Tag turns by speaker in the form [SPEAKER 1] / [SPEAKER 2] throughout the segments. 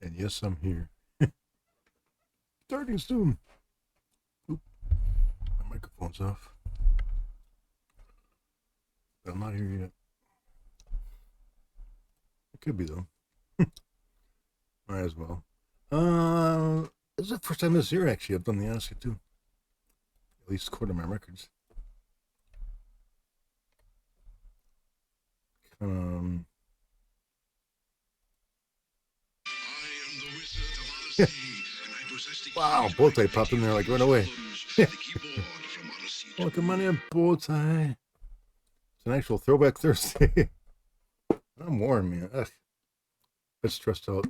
[SPEAKER 1] And yes, I'm here. Starting soon. Oop, my microphone's off. But I'm not here yet. It could be though. Might as well. This is the first time this year actually I've done the Odyssey2. At least according to my records. Wow, Bowtie popped in there like right away. Welcome on in, Bowtie. It's an actual Throwback Thursday. I'm warm, man. Ugh. Bit stressed out.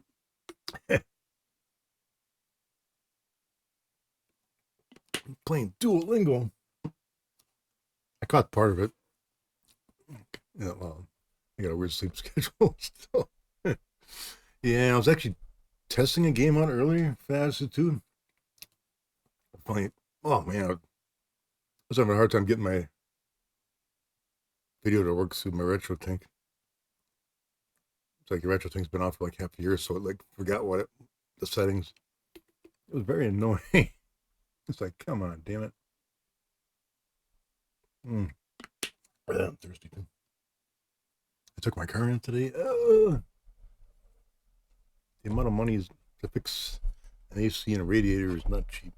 [SPEAKER 1] Playing Duolingo. I caught part of it. Yeah, well, I got a weird sleep schedule still. Yeah, I was actually testing a game out earlier for Odyssey2. Funny. Oh man, I was having a hard time getting my video to work through my retro tank. It's like the retro tank's been off for like half a year, so it like forgot the settings. It was very annoying. It's like, come on, damn it. I'm thirsty too. I took my car in today. The amount of money to fix an AC and a radiator is not cheap.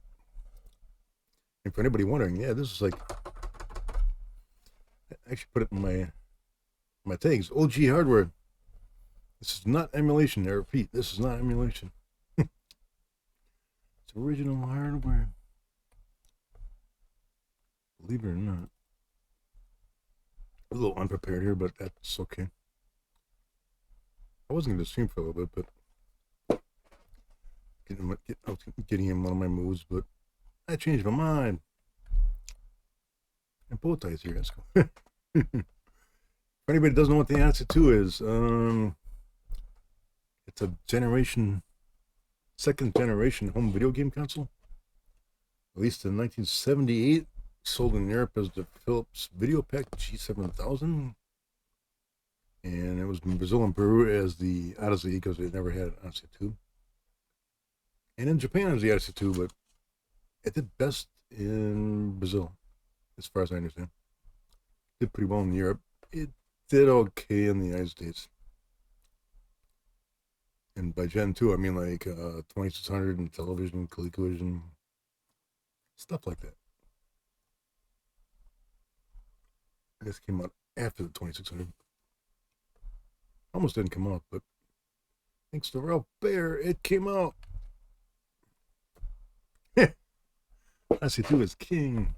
[SPEAKER 1] And for anybody wondering, yeah, this is like, I actually put it in my tags. OG hardware. This is not emulation. I repeat, this is not emulation. It's original hardware. Believe it or not. A little unprepared here, but that's okay. I wasn't going to stream for a little bit, but getting in one of my moves, but I changed my mind. And Bowtie's here. Let's go. If anybody doesn't know what the Odyssey2 is, it's a second generation home video game console. Released in 1978, sold in Europe as the Philips Video Pack G7000. And it was in Brazil and Peru as the Odyssey because they never had an Odyssey2. And in Japan as the Odyssey2, but it did best in Brazil, as far as I understand. Did pretty well in Europe. It did okay in the United States. And by Gen 2, I mean like 2600 and television, ColecoVision, stuff like that. I guess it came out after the 2600. Almost didn't come out, but thanks to Ralph Baer, it came out. Odyssey2 is king.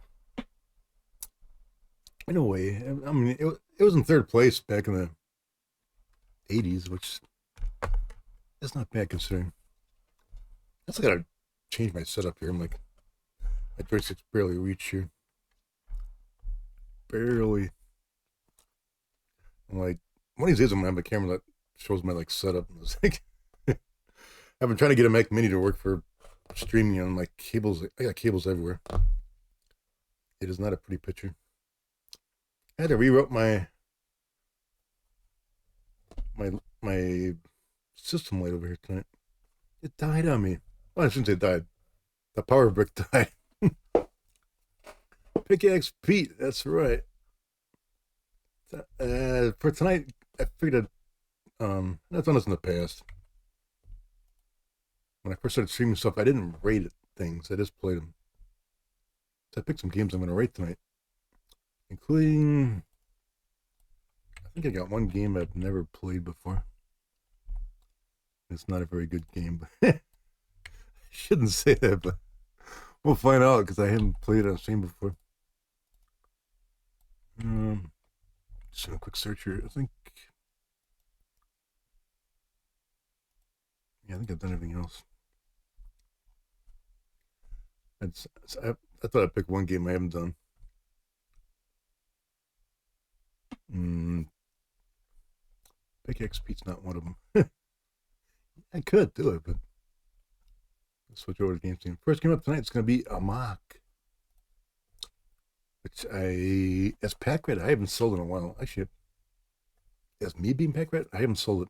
[SPEAKER 1] In a way, I mean, it was in third place back in the 80s, which is not bad considering. I just gotta change my setup here. I'm like, my joysticks barely reach here. Barely. I'm like, one of these days I'm gonna have a camera that shows my like setup. It's like, I've been trying to get a Mac Mini to work for streaming on my cables. I got cables everywhere. It is not a pretty picture. I had to rewrite my system light over here tonight. It died on me. Well, I shouldn't say it died. The power brick died. Pickaxe Pete, that's right. For tonight, I figured I've done this in the past. When I first started streaming stuff, I didn't rate things. I just played them. So I picked some games I'm going to rate tonight, including, I think I got one game I've never played before. It's not a very good game, but I shouldn't say that, but we'll find out because I haven't played it on stream before. Just a quick search here. I think I've done everything else. I thought I'd pick one game I haven't done. Pickaxe Pete's not one of them. I could do it, but let's switch over to game team. First game up tonight is going to be Amok, which as Pack Rat, I haven't sold in a while. Actually, as me being Pack Rat, I haven't sold it.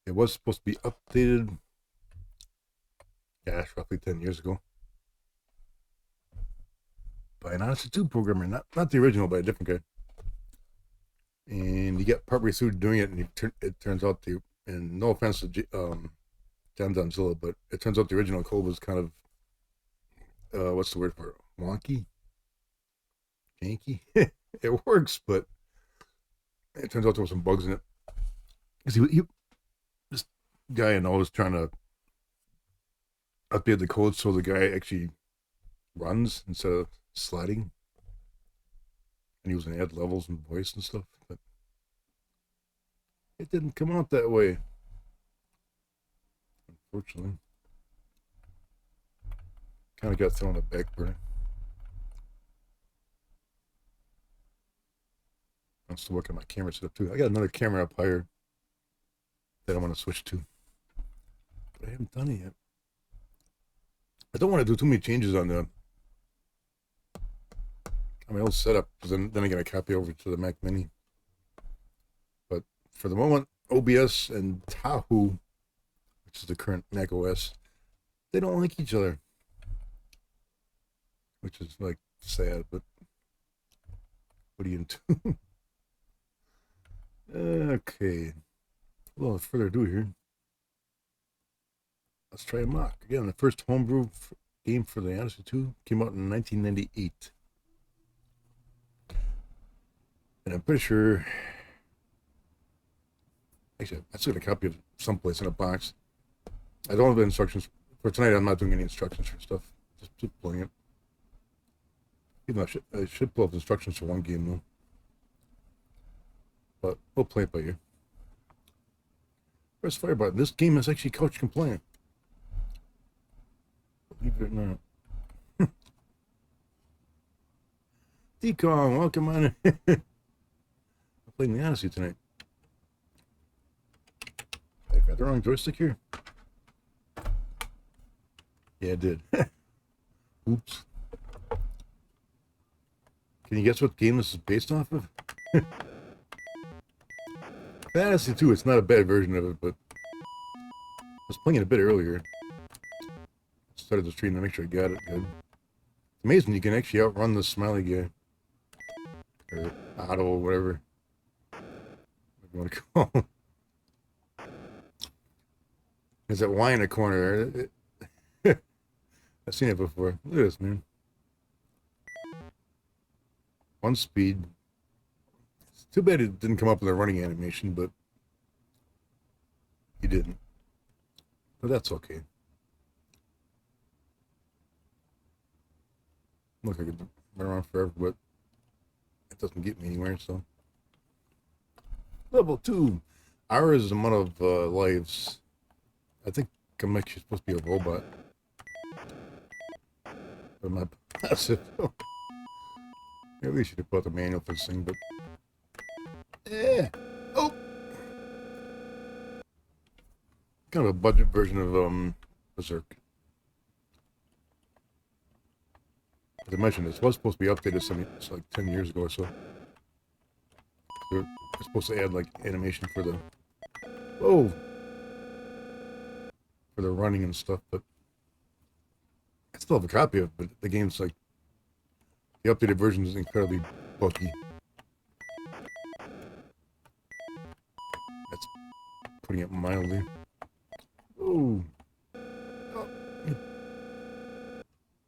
[SPEAKER 1] It was supposed to be updated, gosh, roughly 10 years ago, by an Odyssey2 programmer, not the original, but a different guy. And he got partway through doing it, and it turns out and no offense to Dondzila, but it turns out the original code was kind of, what's the word for it? Wonky? Janky? It works, but it turns out there was some bugs in it. Because this guy I know was trying to update the code so the guy actually runs instead of sliding. And he was going to add levels and voice and stuff, but it didn't come out that way, unfortunately. Kind of got thrown on the back burner. I'm still working on my camera setup too. I got another camera up higher that I want to switch to, but I haven't done it yet. I don't want to do too many changes on my old setup, because then I got to copy over to the Mac Mini. But for the moment, OBS and Tahoe, which is the current Mac OS, they don't like each other, which is like sad, but what are you into? Okay, well, without further ado here, let's try Amok. Again, the first homebrew game for the Odyssey2 came out in 1998. And I'm pretty sure, actually, I still got a copy of someplace in a box. I don't have the instructions. For tonight, I'm not doing any instructions for stuff. Just playing it. Even though I should pull up instructions for one game, though. But we'll play it by ear. Press fire button. This game is actually couch compliant. Believe it or not. Decon, welcome on in. I'm playing the Odyssey tonight. I got the wrong joystick here. Yeah, I did. Oops. Can you guess what game this is based off of? Odyssey2, it's not a bad version of it, but I was playing it a bit earlier. Started the stream to make sure I got it good. It's amazing you can actually outrun the smiley guy. Or Otto, or whatever you want to call him. There's that Y in the corner. I've seen it before. Look at this, man. One speed. It's too bad it didn't come up with a running animation, but he didn't. But that's okay. Look, I could run around forever, but it doesn't get me anywhere, so. Level 2. Hours is the amount of lives. I think I'm actually supposed to be a robot. But I'm not passive. Maybe we should have put the manual for this thing, but. Yeah. Oh! Kind of a budget version of Berserk. As I mentioned, this was supposed to be updated it's like 10 years ago or so. They're supposed to add like animation for the for the running and stuff, but I still have a copy of it, but the game's like the updated version is incredibly buggy. That's putting it mildly. Oh.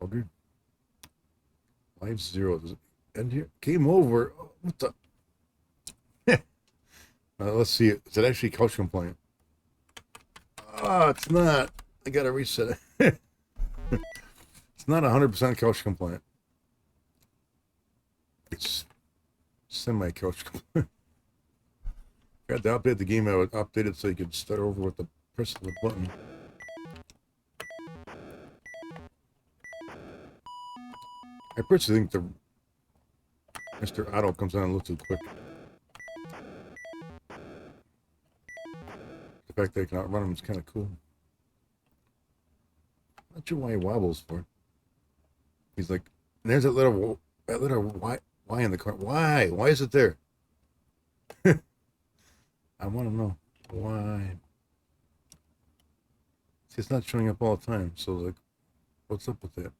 [SPEAKER 1] Okay. Life 0. Does it end here? Game over. Oh, what the? Let's see. Is it actually couch compliant? Oh, it's not. I gotta reset it. It's not 100% couch compliant. It's semi-couch compliant. I had to update the game. I would update it so you could start over with the press of the button. I personally think the Mr. Otto comes on a little too quick. The fact that I can outrun him is kind of cool. Not sure why he wobbles for. He's like, and there's that little Y in the corner. Why? Why is it there? I want to know why. See, it's not showing up all the time. So, like, what's up with that?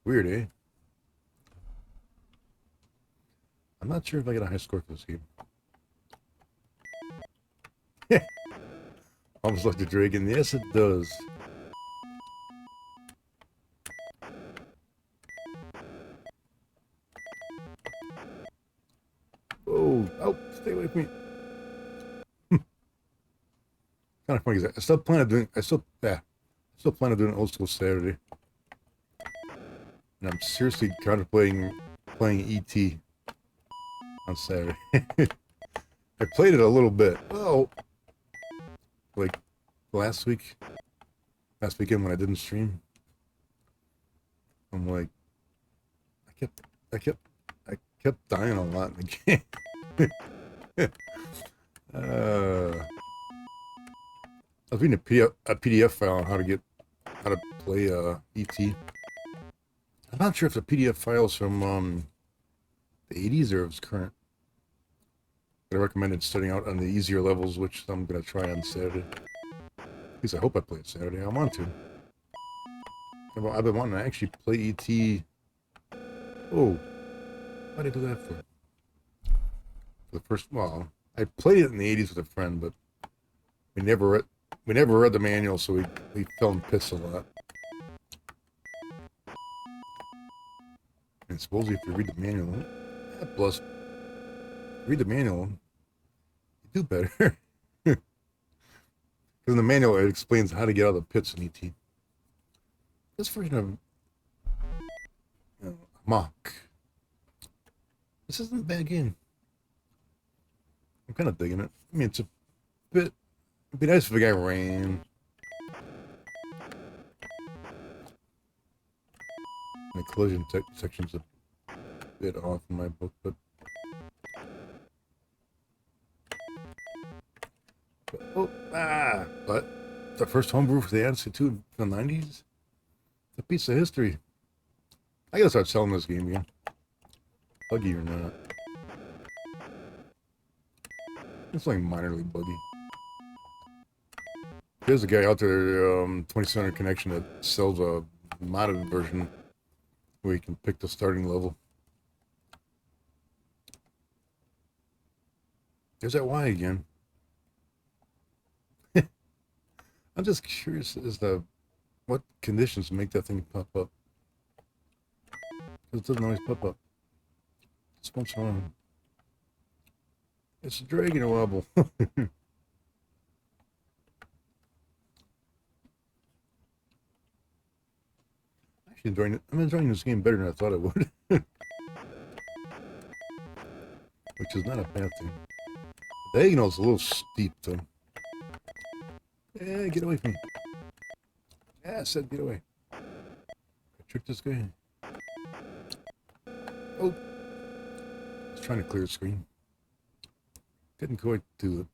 [SPEAKER 1] Weird, eh? I'm not sure if I get a high score for this game. Almost like the dragon. Yes, it does. Oh, stay away from me. Kind of funny because I still plan on doing. I still plan on doing an old school Saturday, and I'm seriously contemplating playing ET on Saturday. I played it a little bit. Oh, like last weekend when I didn't stream. I'm like, I kept dying a lot in the game. I was reading a PDF file on how to play ET. I'm not sure if the PDF file's from the 80s or if it's current. But I recommended starting out on the easier levels, which I'm gonna try on Saturday. At least I hope I play it Saturday. I want to. I've been wanting to actually play ET. Oh, what did I do that for? For the first, well, I played it in the 80s with a friend, but we never read the manual, so we fell in pits a lot. And supposedly, if you read the manual, plus read the manual, you do better. Because in the manual, it explains how to get out of the pits in ET. This version of Amok. This isn't a bad game. I'm kind of digging it. I mean, it'd be nice if the guy ran. The collision section's a bit off in my book, but the first homebrew for the Odyssey2 in the 90s? It's a piece of history. I gotta start selling this game again. Buggy or not. It's like minorly buggy. There's a guy out there, 2600 Connection, that sells a modded version where you can pick the starting level. There's that Y again. I'm just curious as to what conditions make that thing pop up. Because it doesn't always pop up. Just once in a while. It's a dragon wobble. Actually, I'm enjoying this game better than I thought I would. Which is not a bad thing. The diagonal's a little steep, though. Yeah, get away from me. Yeah, I said get away. I tricked this guy. Oh. I was trying to clear the screen. Didn't quite do it.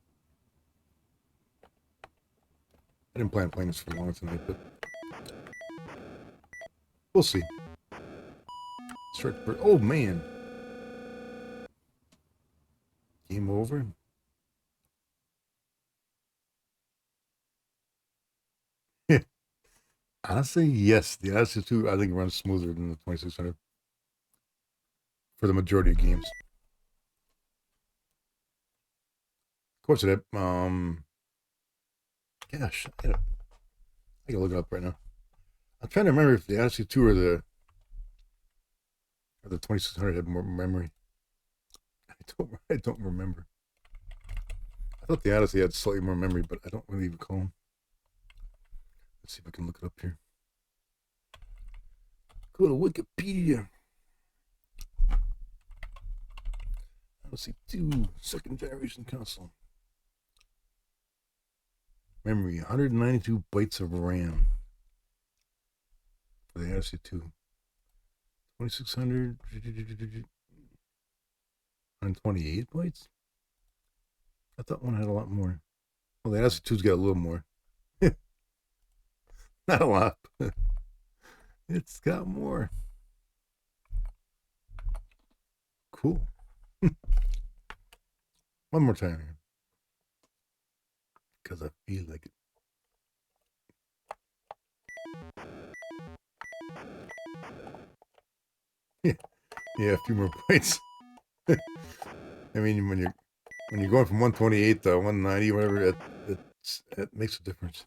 [SPEAKER 1] I didn't plan on playing this for long tonight, but we'll see. Oh, man. Game over. Honestly, yes. The Odyssey2, I think, runs smoother than the 2600 for the majority of games. Of course, it. Gosh, I gotta look it up right now. I'm trying to remember if the Odyssey2 or the 2600 had more memory. I don't remember. I thought the Odyssey had slightly more memory, but I don't really recall. Let's see if I can look it up here. Go to Wikipedia. Odyssey2 second generation console. Memory 192 bytes of RAM for the Odyssey2. 2600 128 bytes. I thought one had a lot more. Well, the Odyssey2's got a little more. Not a lot. It's got more. Cool. One more time here. because I feel like it. Yeah, a few more points. I mean, when you're going from 128 to 190, whatever, it makes a difference.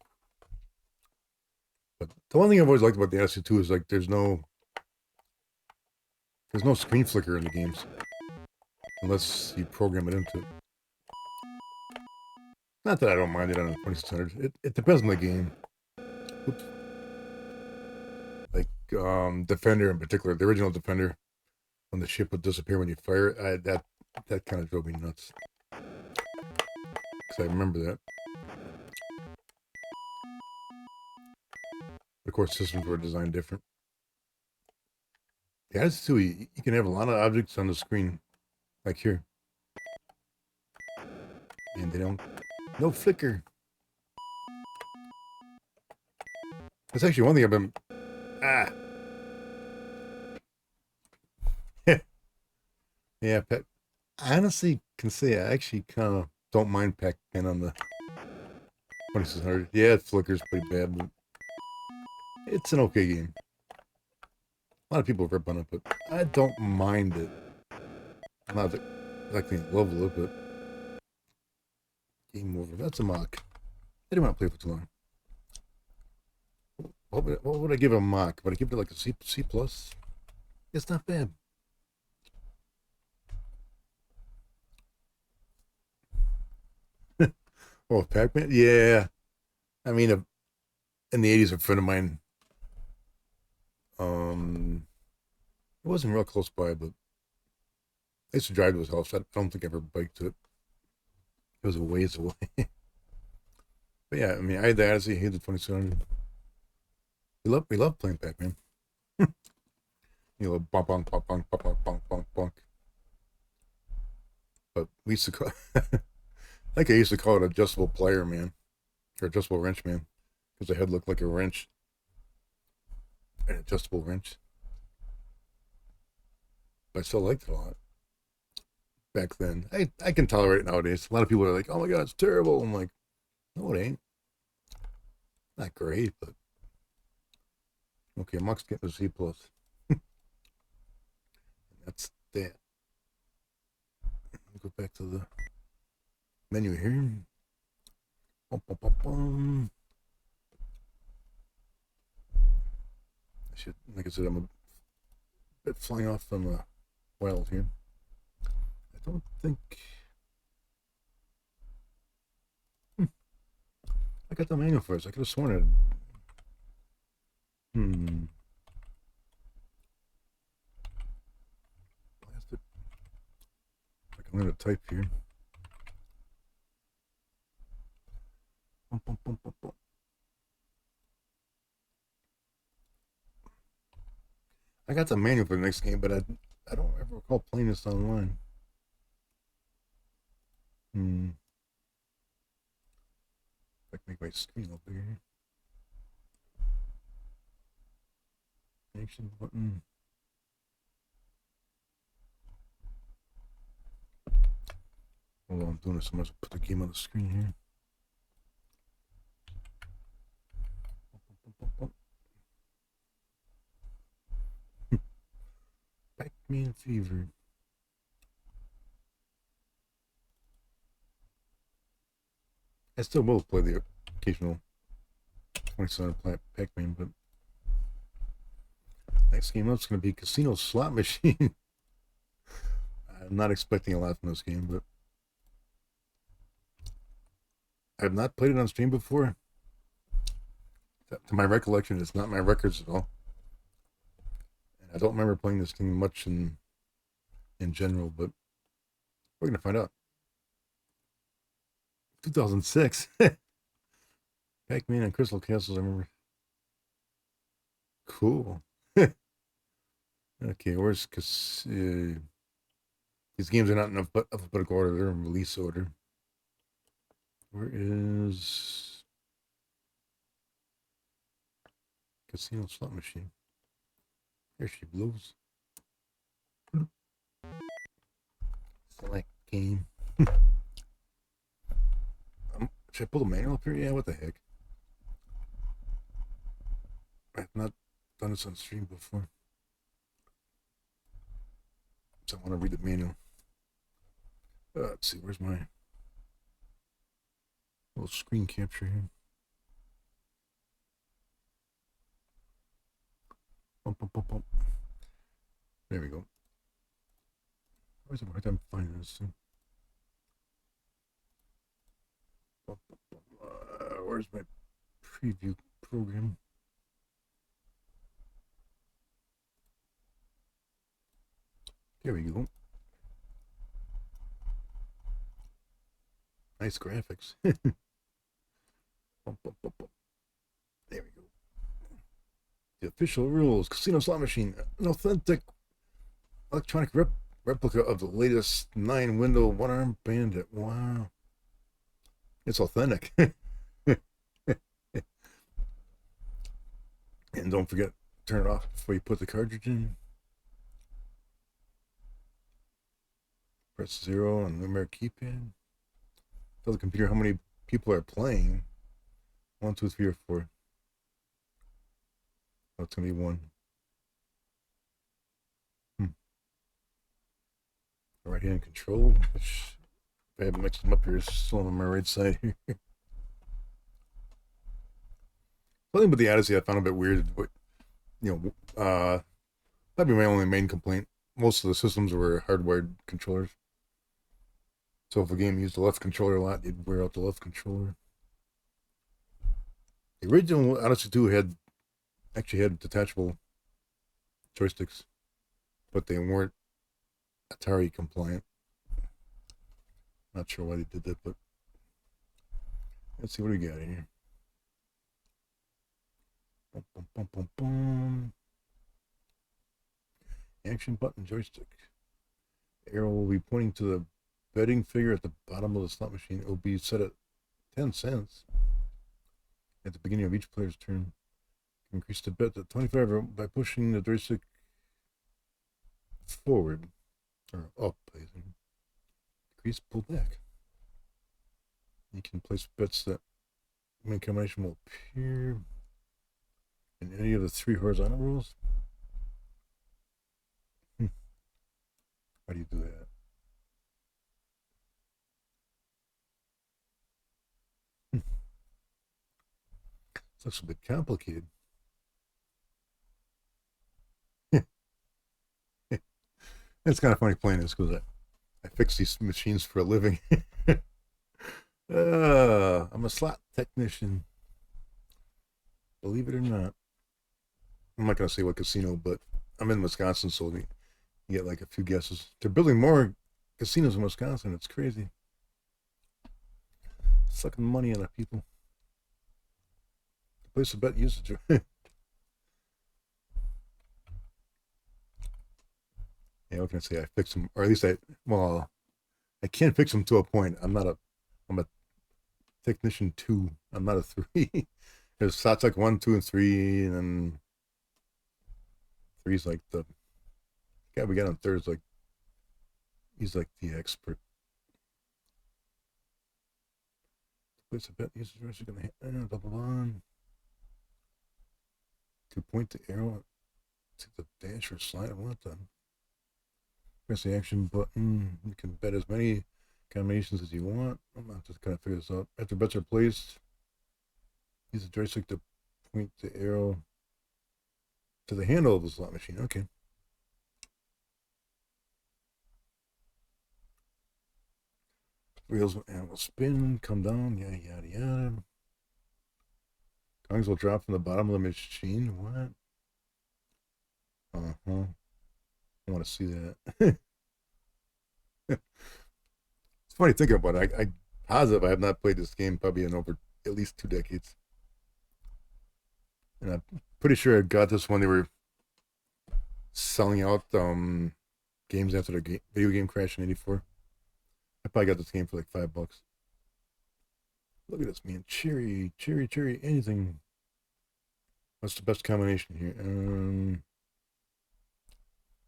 [SPEAKER 1] But the one thing I've always liked about the Odyssey2 is like there's no screen flicker in the games unless you program it into it. Not that I don't mind it on the 2600. It depends on the game. Oops. Like Defender in particular, the original Defender, when the ship would disappear when you fire it, that kind of drove me nuts. Because I remember that. Of course, systems were designed different. The Odyssey2, you can have a lot of objects on the screen, like here. And they don't, no flicker. That's actually one thing I've been, yeah, I honestly can say I actually kind of don't mind Pac-Man on the 2600. Yeah, it flickers pretty bad, but it's an okay game. A lot of people rip on it, but I don't mind it. I'm not exactly in love with it, but game over. That's a mock. I didn't want to play for too long. What would I give a mock? Would I give it like a C plus? It's not bad. Oh, Pac-Man? Yeah. I mean, in the 80s, a friend of mine, it wasn't real close by, but I used to drive to his house. I don't think I ever biked to it. It was a ways away. But yeah, I mean, I had the Odyssey, he had the 2700. We love playing Pac-Man. You know, bonk, bonk, bonk, bonk, bonk, bonk, bonk, bonk. But we used to call, I think I used to call it adjustable plier man, or adjustable wrench man, because the head looked like a wrench, an adjustable wrench. But I still liked it a lot back then. I can tolerate it nowadays. A lot of people are like, "Oh my god, it's terrible." I'm like, "No, it ain't. Not great, but okay." Amok's getting a C plus. That's that. Go back to the menu here. Bum, bum, bum, bum. I should, like I said, I'm a bit flying off on the wild here. I don't think I got the manual first. I could have sworn it. Plastic. Like I'm gonna type here. Bum, bum, bum, bum, bum. I got the manual for the next game, but I don't ever recall playing this online. I can make my screen a little bigger. Action button. Hold on, I'm doing this. I'm going to put the game on the screen here. Pac-Man Fever. I still will play the occasional 27 Pac-Man, but next game up is going to be Casino Slot Machine. I'm not expecting a lot from this game, but I have not played it on stream before. To my recollection, it's not my records at all. And I don't remember playing this thing much in general, but we're going to find out. 2006. Pac-Man and Crystal Castles, I remember. Cool. Okay, where's these games are not in alphabetical order, they're in release order. Where is Casino Slot Machine? There she blows. Select game. Should I pull the manual up here? Yeah, what the heck. I've not done this on stream before. So I want to read the manual. Let's see, where's my little screen capture here? Bump, bump, bump, bump. There we go. I always have a hard time finding this thing. Where's my preview program? There we go. Nice graphics. Bump, bump, bump, bump. There we go. The official rules: casino slot machine, an authentic electronic replica of the latest 9-window one-arm bandit. Wow, it's authentic. And don't forget, turn it off before you put the cartridge in. Press 0 on the numeric keypad. Tell the computer how many people are playing. 1, 2, 3, or 4. Oh, it's gonna be 1. Right hand control. Which, if I haven't mixed them up here, it's still on my right side here. Something about the Odyssey I found a bit weird. But, that'd be my only main complaint. Most of the systems were hardwired controllers. So if a game used the left controller a lot, you'd wear out the left controller. The original Odyssey2 actually had detachable joysticks, but they weren't Atari compliant. Not sure why they did that, but let's see what we got here. Boom, boom, boom, boom, boom. Action button joystick. The arrow will be pointing to the betting figure at the bottom of the slot machine. It will be set at 10 cents at the beginning of each player's turn. Increase the bet to 25 by pushing the joystick forward or up, I think. Decrease, pull back. You can place bets that main combination will appear in any of the 3 horizontal rows. How do you do that? This looks a bit complicated. It's kind of funny playing this because I fix these machines for a living. I'm a slot technician. Believe it or not. I'm not going to say what casino, but I'm in Wisconsin, so you get like a few guesses. They're building more casinos in Wisconsin. It's crazy. Sucking money out of people. The place of bet usage. Yeah, what can I say? I fix them, or at least I can't fix them to a point. I'm a technician 2. I'm not a 3. There's slots like 1, 2, and 3, and then 3's like the guy we got on third is like, he's like the expert. Place a bet users are actually gonna double on to point the arrow to the dash or slide. I want them. Press the action button. You can bet as many combinations as you want. I'm not just kind of figure this out. After bets are placed, use the joystick to point the arrow to the handle of the slot machine. Okay. Wheels will spin, come down, yada yada yada. Coins will drop from the bottom of the machine. What? I want to see that. It's funny thinking about it. I positive I have not played this game probably in over at least 2 decades. And I'm pretty sure I got this when they were selling out games after the video game crash in '84. I probably got this game for like $5. Look at this, man. Cherry, anything. What's the best combination here?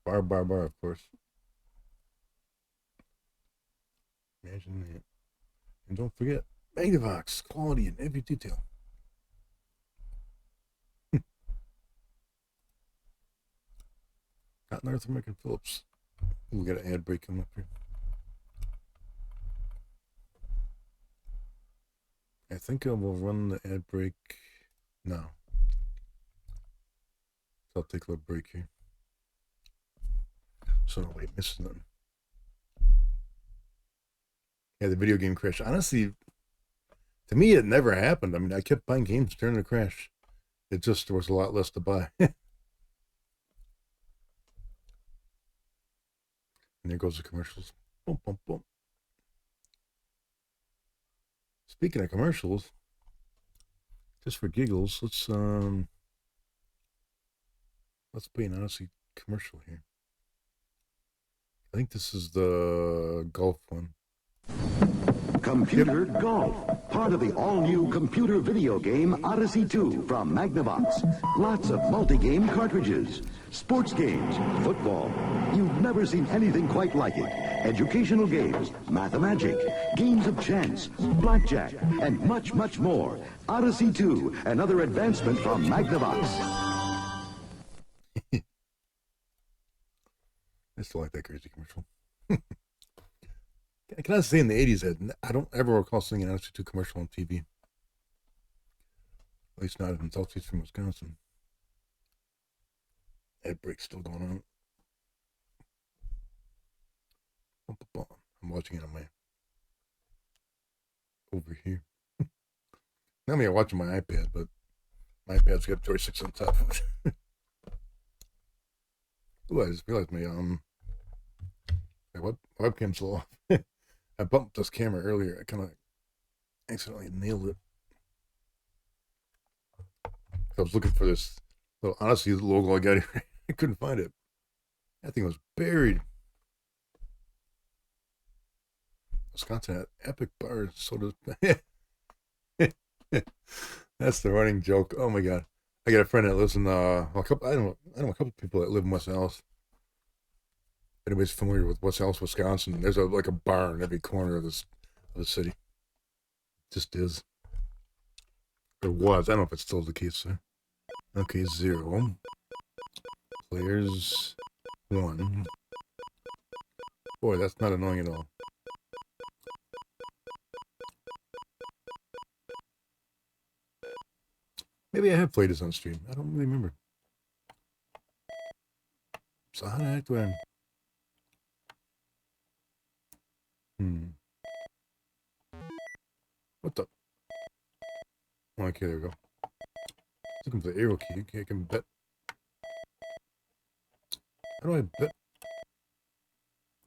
[SPEAKER 1] Bar, of course. Imagine that. And don't forget, Magnavox, quality in every detail. Not North American Phillips. We got an ad break coming up here. I think I will run the ad break now. So I'll take a little break here. So nobody misses nothing. Yeah, the video game crash. Honestly, to me, it never happened. I mean, I kept buying games during the crash. It just there was a lot less to buy. And there goes the commercials. Boom, boom, boom. Speaking of commercials, just for giggles, let's play an Odyssey commercial here. I think this is the golf one.
[SPEAKER 2] Computer Golf, part of the all-new computer video game Odyssey2 from Magnavox. Lots of multi-game cartridges, sports games, football. You've never seen anything quite like it. Educational games, mathemagic, games of chance, blackjack, and much, much more. Odyssey2, another advancement from Magnavox.
[SPEAKER 1] I still like that crazy commercial. Can I say in the 80s, I don't ever recall seeing an Odyssey2 commercial on TV. At least not in southeastern Wisconsin. Ad break's still going on. I'm watching it on my over here. Not me, I'm watching my iPad, but my iPad's got joysticks on top of it. Ooh, I just realized my webcam's a little off. I bumped this camera earlier. I kind of accidentally nailed it. I was looking for this little Odyssey logo I got here. I couldn't find it. That thing was buried. Wisconsin had epic bars, soda. That's the running joke. Oh my god! I got a friend that lives in a couple. I know a couple people that live in West Allis. Anybody's familiar with West Allis, Wisconsin? There's a bar in every corner of the city. It just is. Or was. I don't know if it's still the case there. Okay, 0. Players 1. Boy, that's not annoying at all. Maybe I have played this on stream. I don't really remember. So how the heck do I... What the... Okay, there we go. Looking for the arrow key. Okay, I can bet. How do I bet?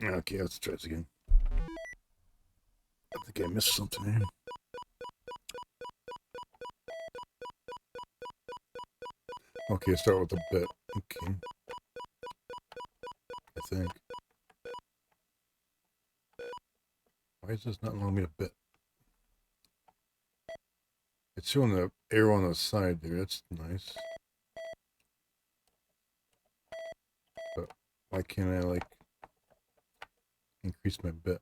[SPEAKER 1] Okay, let's try this again. I think I missed something here. Okay, start with the bet. Okay. I think. Why is this not allowing me to bet? It's showing the arrow on the side there. That's nice. But why can't I, increase my bet?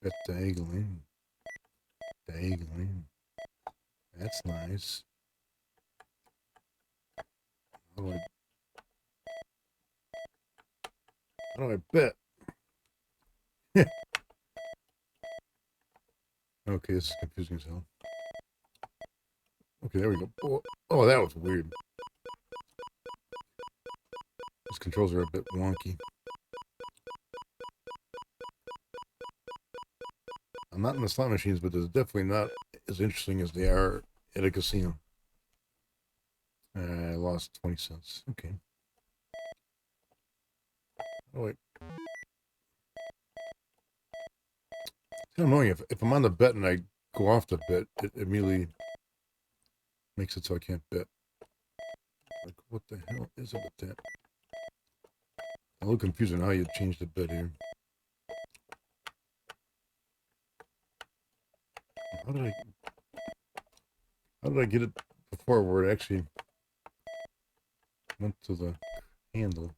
[SPEAKER 1] Bet diagonally. Diagonally. That's nice. How do I bet? Okay, this is confusing as hell. Okay, there we go. Oh, that was weird. These controls are a bit wonky. I'm not in the slot machines, but they're definitely not as interesting as they are at a casino. I lost 20 cents. Okay. Oh, wait. It's kind of annoying. If I'm on the bet and I go off the bet, it immediately makes it so I can't bet. Like, what the hell is it with that? A little confusing how you change the bet here. How did I get it before where it actually went to the handle.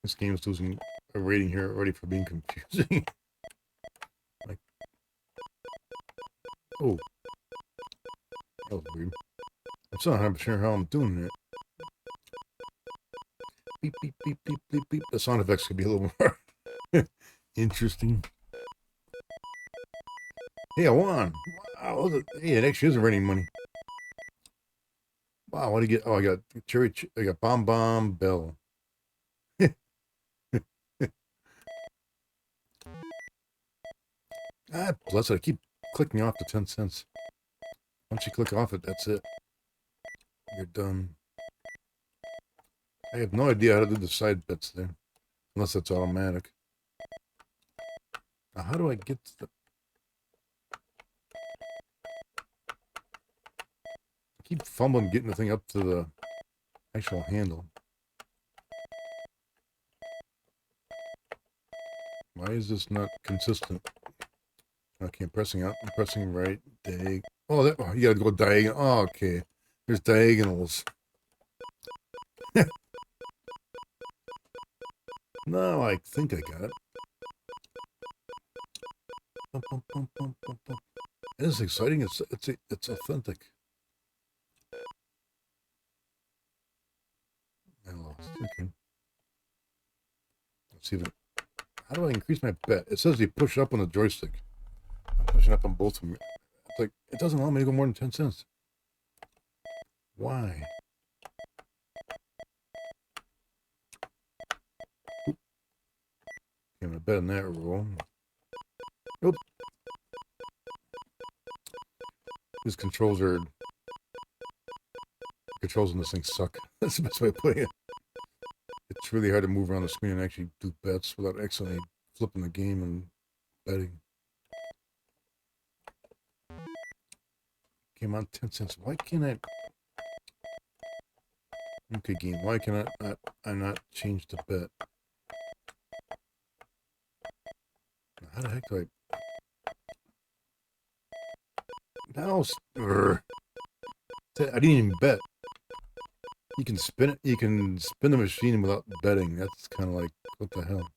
[SPEAKER 1] This game is losing a rating here already for being confusing. Like, oh, that was weird. I'm still not 100% sure how I'm doing it. Beep, beep, beep, beep, beep, beep. The sound effects could be a little more interesting. Hey, I won. Wow, hey, it actually isn't raining money. Wow, what do you get? Oh, I got I got Bomb Bell. Ah, bless it. I keep clicking off the 10 cents. Once you click off it, that's it. You're done. I have no idea how to do the side bets there. Unless that's automatic. Now, how do I get to the... I keep fumbling getting the thing up to the actual handle. Why is this not consistent? Okay, I'm pressing out. I'm pressing right. Oh, you gotta go diagonal. Oh, okay. There's diagonals. No, I think I got it. It is exciting. It's authentic. I lost. Okay. Let's see if how do I increase my bet? It says you push up on the joystick. I'm pushing up on both of them. It's like it doesn't allow me to go more than 10 cents. Why? Oop. I'm gonna bet on that roll. Nope. These controls in this thing suck. That's the best way to play it. It's really hard to move around the screen and actually do bets without accidentally flipping the game and betting. Came on 10 cents. Why can't I? Okay, game. Why can I not change the bet? How the heck do I? Now, I didn't even bet. You can spin it. You can spin the machine without betting. That's kind of like, what the hell?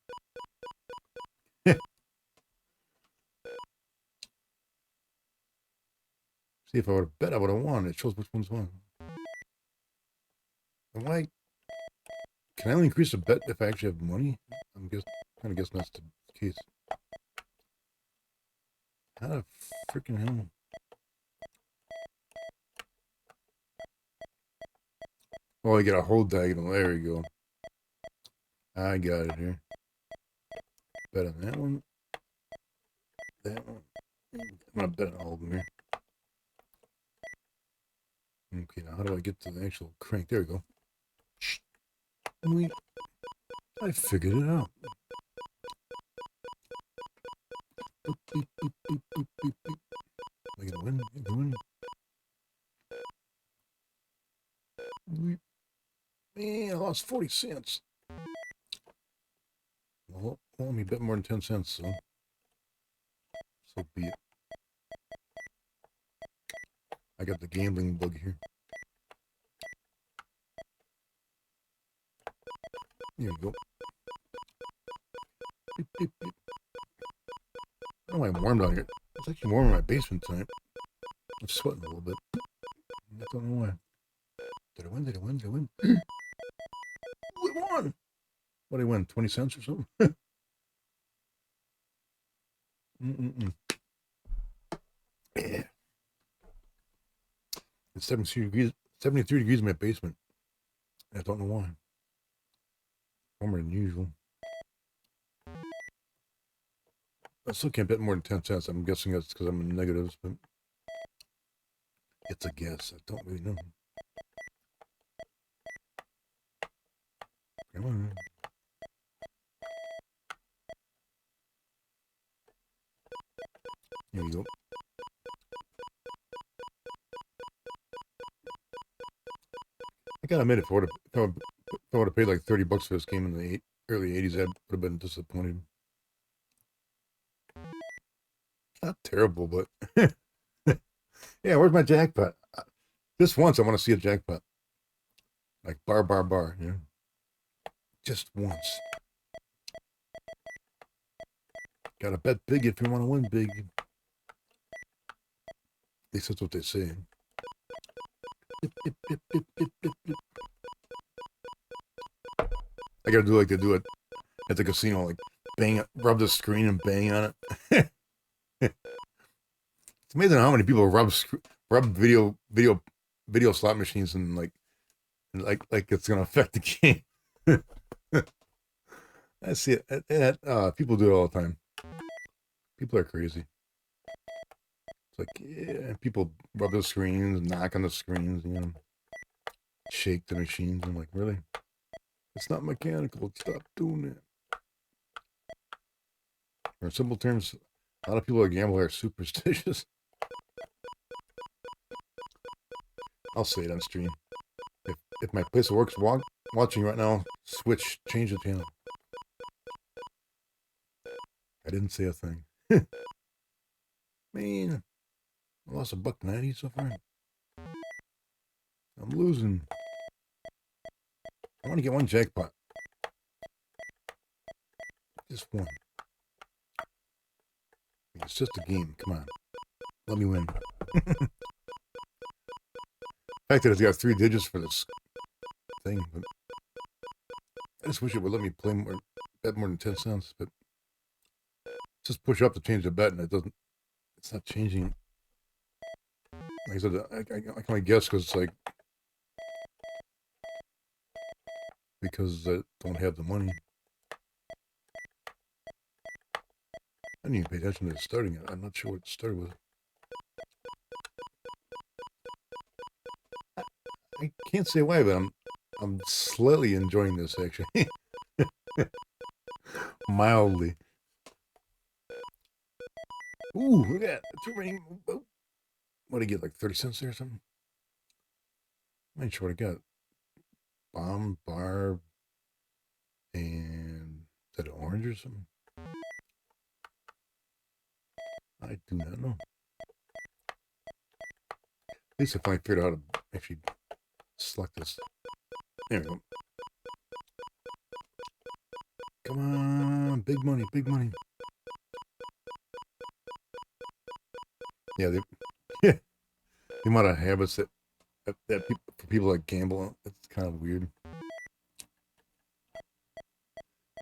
[SPEAKER 1] See, if I would have bet, I would have won. It shows which one's won. And why? Can I only increase the bet if I actually have money? I'm kind of guessing that's the case. How the freaking hell? Oh, I got a whole diagonal. There you go. I got it here. Bet on that one. That one. I'm gonna bet on all of them here. Okay, now how do I get to the actual crank? There we go. I figured it out. Beep, beep, beep, beep, beep, beep, beep. Am I gonna win? Am I gonna win? Man, I lost 40 cents. Well, let me bet more than 10 cents, so be it. I got the gambling bug here. Here we go. Beep, beep, beep. I don't know why I'm warm down here. It's actually warm in my basement tonight. I'm sweating a little bit. I don't know why. Did I win? Did I win? Did I win? We won! What did I win? 20 cents or something? Yeah. It's 73 degrees in my basement. I don't know why. Warmer than usual. I still can't bet more than 10 cents. I'm guessing that's because I'm in negatives, but it's a guess. I don't really know. Come on. Here we go. I gotta admit, if I would have paid like $30 for this game in the early 80s, I would have been disappointed. Not terrible, but yeah, where's my jackpot? Just once I want to see a jackpot. Like bar, yeah. Just once. Gotta bet big if you want to win big. At least that's what they say. I gotta do like they do it at the casino, like bang, rub the screen and bang on it. It's amazing how many people rub video slot machines and like it's gonna affect the game. I see it. People do it all the time. People are crazy. It's like, yeah, people rub the screens, knock on the screens, you know, shake the machines. I'm like, really? It's not mechanical. Stop doing it. Or in simple terms, a lot of people that gamble are superstitious. I'll say it on stream. If my place of work's watching right now, change the channel. I didn't say a thing. Man, I lost $1.90 so far. I'm losing. I want to get one jackpot. Just one. It's just a game. Come on. Let me win. The fact that it's got 3 digits for this thing, but I just wish it would let me bet more than 10 cents, but just push up to change the bet and it's not changing. Like I said, I can only guess because it's like, because I don't have the money. I didn't even pay attention to it starting it. I'm not sure what it started with. I can't say why, but I'm slightly enjoying this actually. Mildly. Ooh, look at that. It's raining. What did I get, like 30 cents there or something? I'm not sure what I got. Bomb, barb, and is that an orange or something? I do not know. At least I finally figured out how to actually select this. There we go. Come on, big money, big money. Yeah, the amount of habits that for people that gamble, it's kind of weird.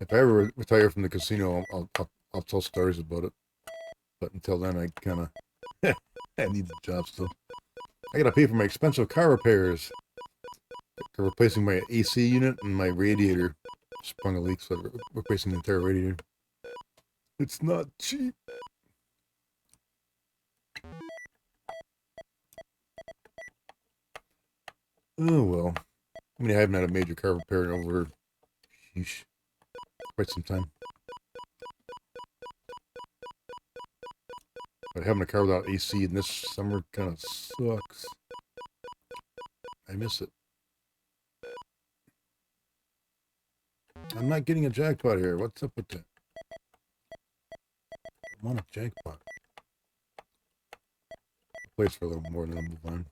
[SPEAKER 1] If I ever retire from the casino, I'll tell stories about it. But until then, I kind of I need the job still. I gotta pay for my expensive car repairs. They're replacing my AC unit and my radiator sprung a leak, so they're replacing the entire radiator. It's not cheap. Oh well. I mean, I haven't had a major car repair in over quite some time. But having a car without AC in this summer kind of sucks. I miss it. I'm not getting a jackpot here. What's up with that? I want a jackpot. I'll play for a little more and then I'll move on.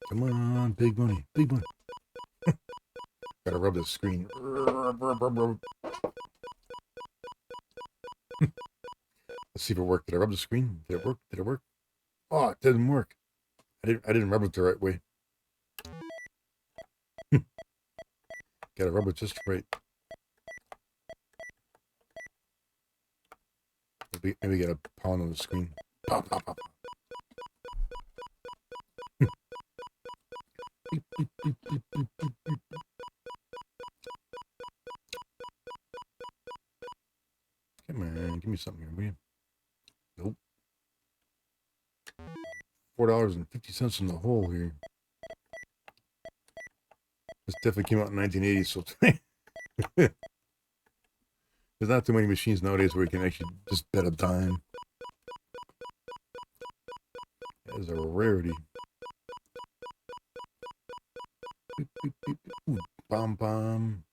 [SPEAKER 1] Come on, big money, big money. Gotta rub the screen. Rub. Let's see if it worked. Did I rub the screen? Did it work? Did it work? Oh, it didn't work. I didn't rub it the right way. Gotta rub it just right. Maybe get a pound on the screen. Pop, pop, pop. Beep, beep, beep, beep, beep, beep, beep. Come on, give me something here, will you? Nope. $4.50 in the hole here. This definitely came out in 1980, so there's not too many machines nowadays where you can actually just bet a dime. That is a rarity. Beep, beep, beep. Ooh, bomb, bomb.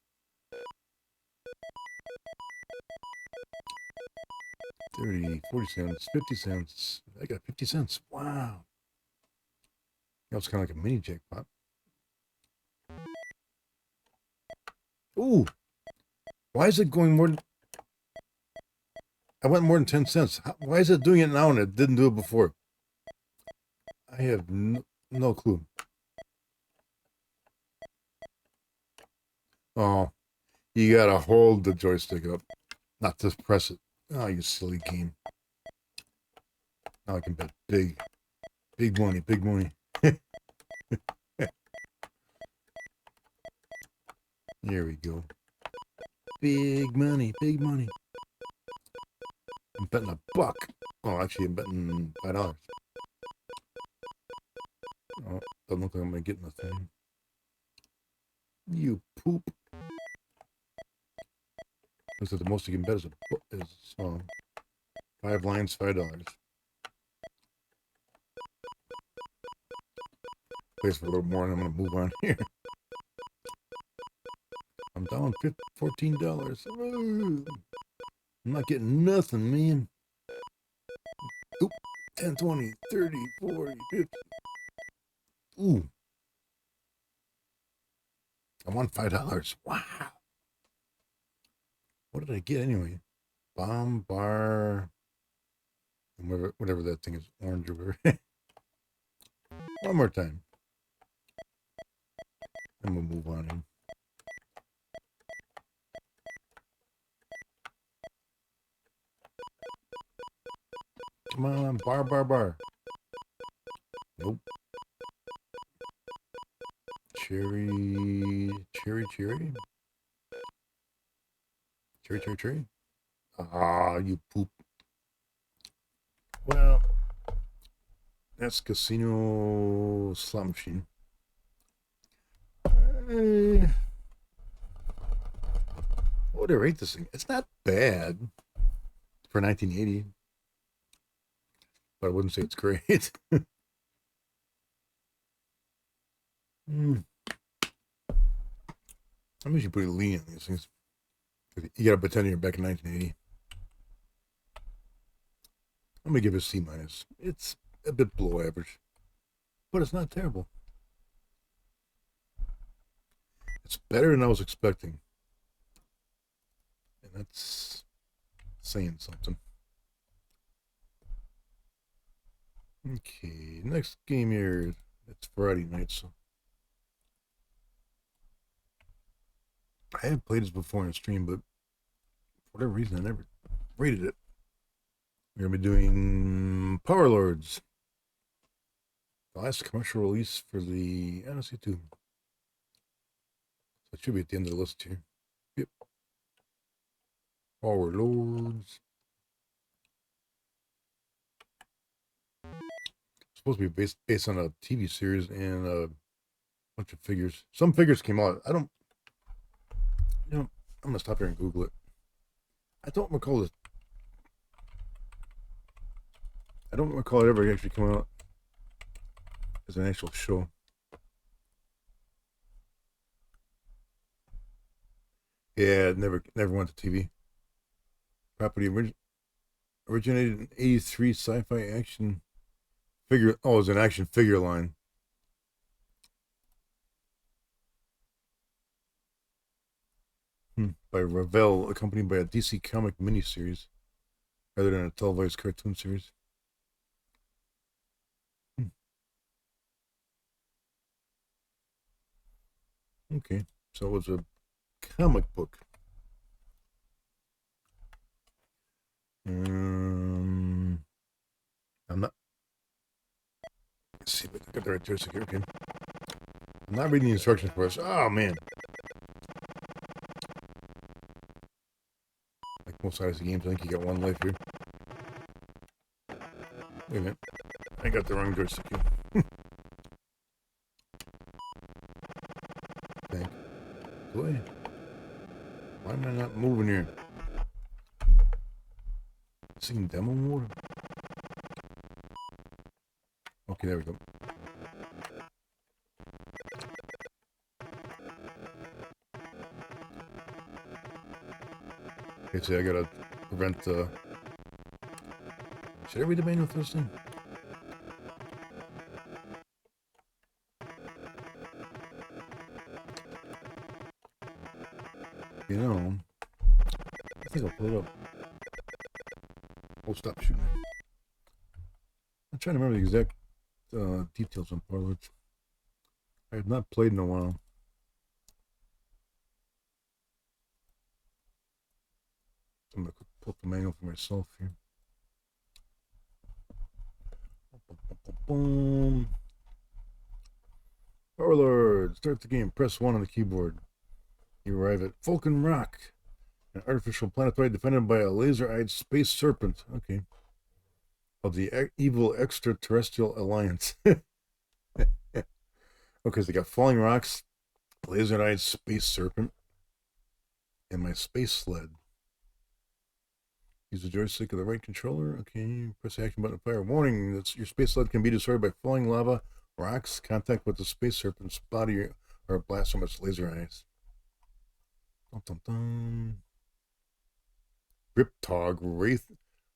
[SPEAKER 1] 30, 40 cents, 50 cents. I got 50 cents. Wow. That was kind of like a mini jackpot. Ooh, why is it going more than... I went more than 10 cents. Why is it doing it now and it didn't do it before? I have no clue. Oh, you gotta hold the joystick up, not just press it. Oh, you silly game. Now I can bet big money, big money. Here we go. Big money, big money. I'm betting $1. Oh, actually, I'm betting $5. Oh, doesn't look like I'm gonna get nothing. You poop. Looks like the most you can bet is 5 lines, $5. Plays for a little more, and I'm gonna move on here. I'm down $14. I'm not getting nothing, man. Oop, 10, 20, 30, 40, 50. Ooh. I won $5. Wow. What did I get anyway? Bomb bar. Whatever that thing is. Orange or whatever. One more time. And we'll move on in. Come on, bar. Nope. Cherry. Ah, you poop. Well, that's casino slot machine. What would I rate this thing? It's not bad for 1980, but I wouldn't say it's great. I'm usually pretty lenient on these things. You gotta pretend you're back in 1980. I'm gonna give it a C minus. It's a bit below average, but it's not terrible. It's better than I was expecting, and that's saying something. Okay, next game here. It's Friday night, so I haven't played this before on stream, but for whatever reason, I never rated it. We're gonna be doing Power Lords, the last commercial release for the Odyssey2. So it should be at the end of the list here. Yep. Power Lords. It's supposed to be based on a TV series and a bunch of figures. Some figures came out. I'm gonna stop here and Google it. I don't recall it ever actually coming out as an actual show. Yeah, it never went to TV. Property originated in '83 sci-fi action figure. Oh, it was an action figure line. By Revell, accompanied by a DC comic miniseries, rather than a televised cartoon series. Okay, so it was a comic book. I'm not. Let's see, but I got the right joystick here. Okay. I'm not reading the instructions for us. Oh man. Like most Odyssey games, I think you got one life here. Wait a minute. I got the wrong joystick here. Thank you. Why am I not moving here? Singing demo mode? Okay, there we go. Okay, so I gotta prevent should I read the manual for this thing? You know, I think I'll pull it up. Oh, stop shooting. I'm trying to remember the exact details on Parlor. I have not played in a while. I'm going to pull up the manual for myself here. Boom. Overlord, start the game. Press 1 on the keyboard. You arrive at Vulcan Rock, an artificial planetoid defended by a laser-eyed space serpent. Okay. Of the evil extraterrestrial alliance. Okay, so they got falling rocks, laser-eyed space serpent, and my space sled. Use the joystick of the right controller. Okay, press the action button to fire. Warning, that's, your space sled can be destroyed by falling lava, rocks, contact with the space serpent's body, or a blast from its laser eyes. Dun, dun, dun. Griptog,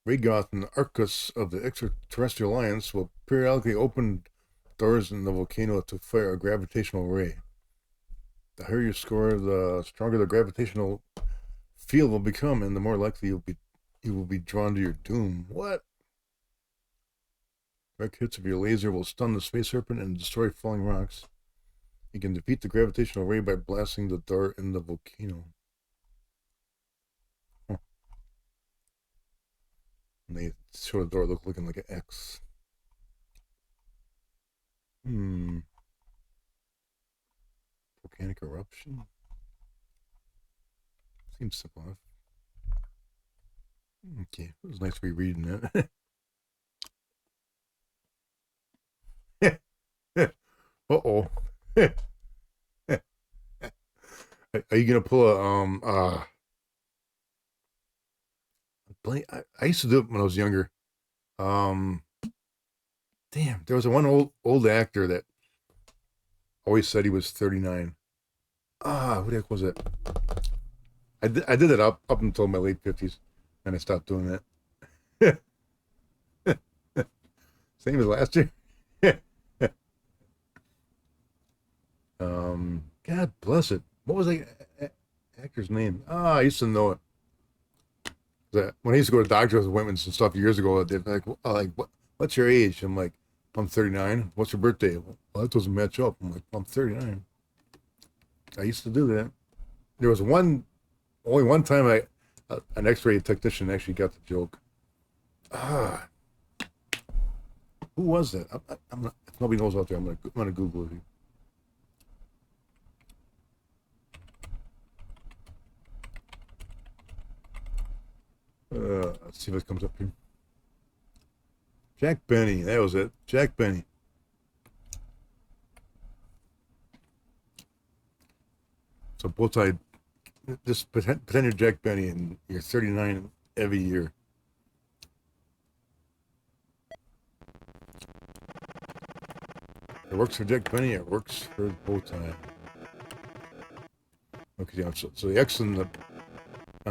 [SPEAKER 1] Raygoth, and Arcus of the Extraterrestrial Alliance will periodically open doors in the volcano to fire a gravitational ray. The higher your score, the stronger the gravitational field will become, and the more likely you will be drawn to your doom. What? Direct hits of your laser will stun the space serpent and destroy falling rocks. You can defeat the gravitational ray by blasting the door in the volcano. Huh. And they show the door looking like an X. Volcanic eruption? Seems simple enough. Okay, it was nice rereading that. Uh-oh. Are you gonna pull a I used to do it when I was younger. Damn, there was one old actor that always said he was 39. Who the heck was it? I did it up until my late 50s, and I stopped doing that. Same as last year. God bless it. What was the actor's name? I used to know it. When I used to go to doctor's appointments and stuff years ago, they're like, what's your age? I'm like, I'm 39. What's your birthday? Well, that doesn't match up. I'm like, I'm 39. I used to do that. There was only one time an X-ray technician actually got the joke. Who was that? I'm not, if nobody knows out there, I'm gonna Google it. Let's see if it comes up here. Jack Benny, that was it. Jack Benny. So both sides, just pretend you're Jack Benny and you're 39 every year. It works for Jack Benny, it works for Bowtie. Okay, yeah, so the X on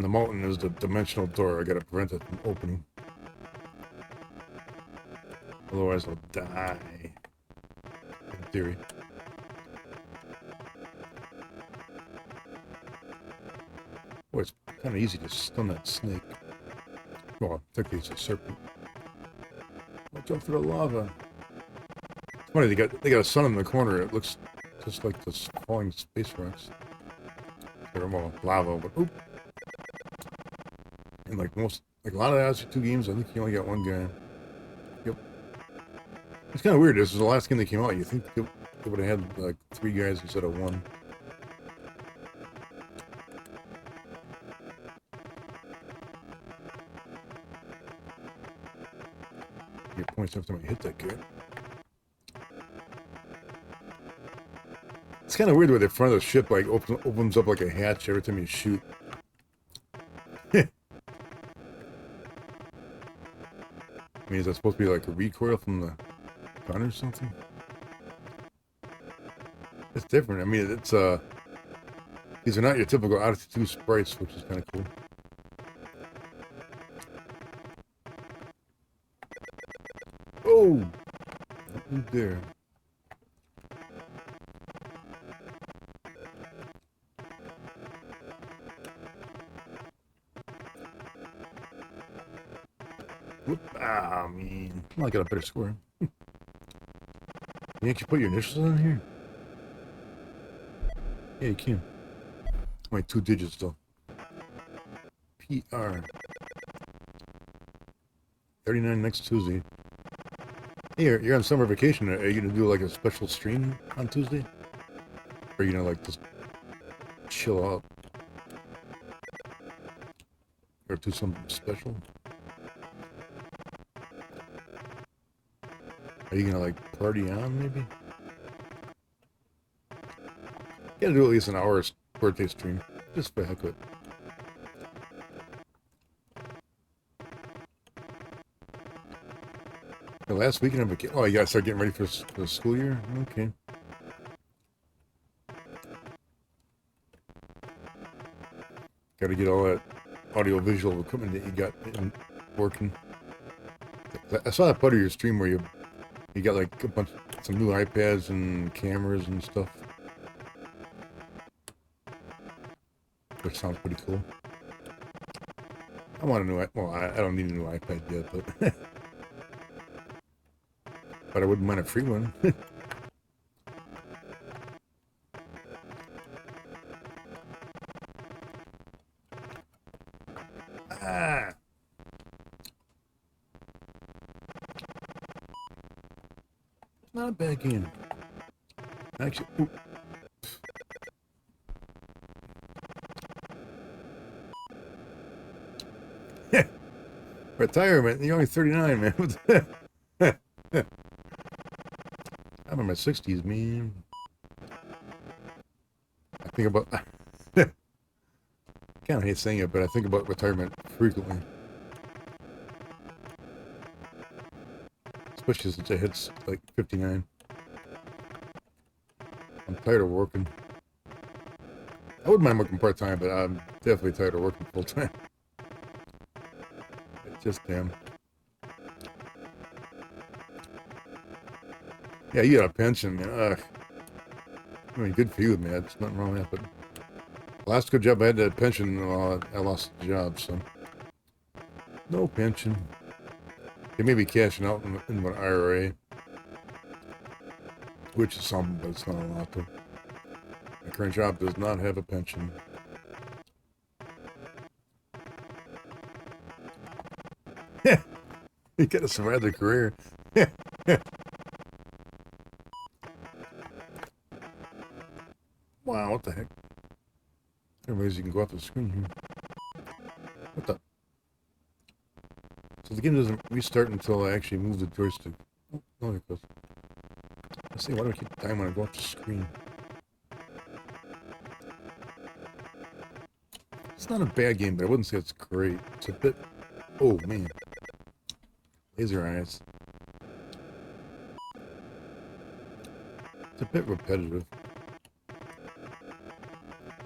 [SPEAKER 1] the mountain is the dimensional door. I gotta prevent it from opening. Otherwise I'll die. In theory. Boy, it's kind of easy to stun that snake. Well, technically it's a serpent. Watch out for the lava. It's funny, they got a sun in the corner. It looks just like the falling space rocks. They're more lava, but oop. And like a lot of the Odyssey2 games, I think you only got one guy. Yep. It's kind of weird. This is the last game that came out. You think they would have had like 3 guys instead of 1. Get points every time I hit that guy. It's kind of weird where the front of the ship like opens up like a hatch every time you shoot. I mean, is that supposed to be like a recoil from the gun or something? It's different. I mean, it's these are not your typical Odyssey2 sprites, which is kind of cool. Oh, who's there? Ah, man. Well, I got a better score. You actually put your initials on here? Yeah, you can. Only 2 digits, though. PR. 39 next Tuesday. Hey, you're on summer vacation. Are you going to do like a special stream on Tuesday? Or are you going to like just chill out? Or do something special? Are you going to like party on maybe? You gotta do at least an hour's birthday stream. Just for heck of it. The last weekend of vacation. Oh, you gotta start getting ready for the school year? Okay. Gotta get all that audio-visual equipment that you got working. I saw that part of your stream where you got like some new iPads and cameras and stuff. Which sounds pretty cool. I want a new, well, I don't need a new iPad yet, but but I wouldn't mind a free one. Ah. Not a bad game. Actually, ooh. Retirement. You're only 39, man. I'm in my 60s, man. I think about... I kind of hate saying it, but I think about retirement frequently. Especially since it hits like 59. I'm tired of working. I wouldn't mind working part-time, but I'm definitely tired of working full-time. Just damn. Yeah, you got a pension, man. Ugh. I mean, good for you, man. There's nothing wrong with that, but last good job I had that pension, I lost the job, so no pension. They may be cashing out in an IRA, which is something, but it's not a lot, though. My current job does not have a pension. You gotta survive the career. Wow, what the heck? Anyways, you can go off the screen here. What the? So the game doesn't restart until I actually move the joystick. Oh, there it goes. Let's see, why do I keep dying when I go off the screen? It's not a bad game, but I wouldn't say it's great. It's a bit... Oh, man. Laser eyes. It's a bit repetitive.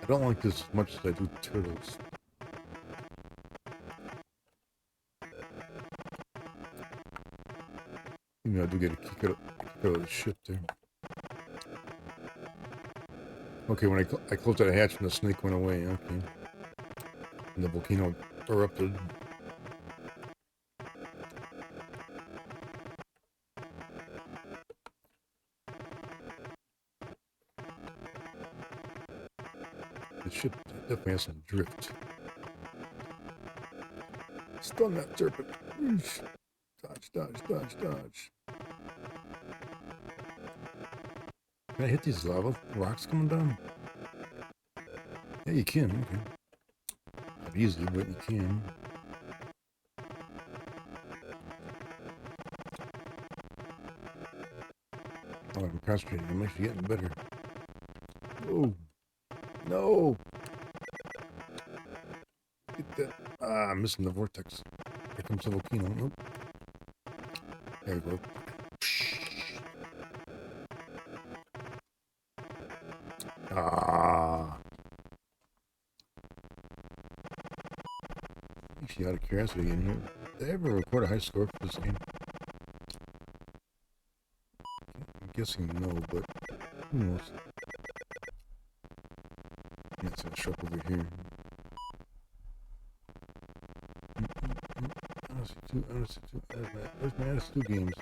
[SPEAKER 1] I don't like this as much as I do Turtles. Maybe I do get a kick out of the ship there. Okay, when I closed that hatch and the snake went away, okay. And the volcano erupted. The ship definitely has some drift. Stun that serpent. Dodge, dodge, dodge, dodge. Can I hit these lava rocks coming down? Yeah, you can, okay. Not easily, but you can. Oh, I'm concentrating. I'm actually getting better. Oh. No! Get that. Ah, I'm missing the vortex. Here comes the volcano. Nope. There we go. Ah. Actually, out of curiosity in here, did I ever record a high score for this game? I'm guessing no, but who knows? Yeah, it's a shop over here. Odyssey 2, Odyssey 2. Where's my Odyssey 2 games?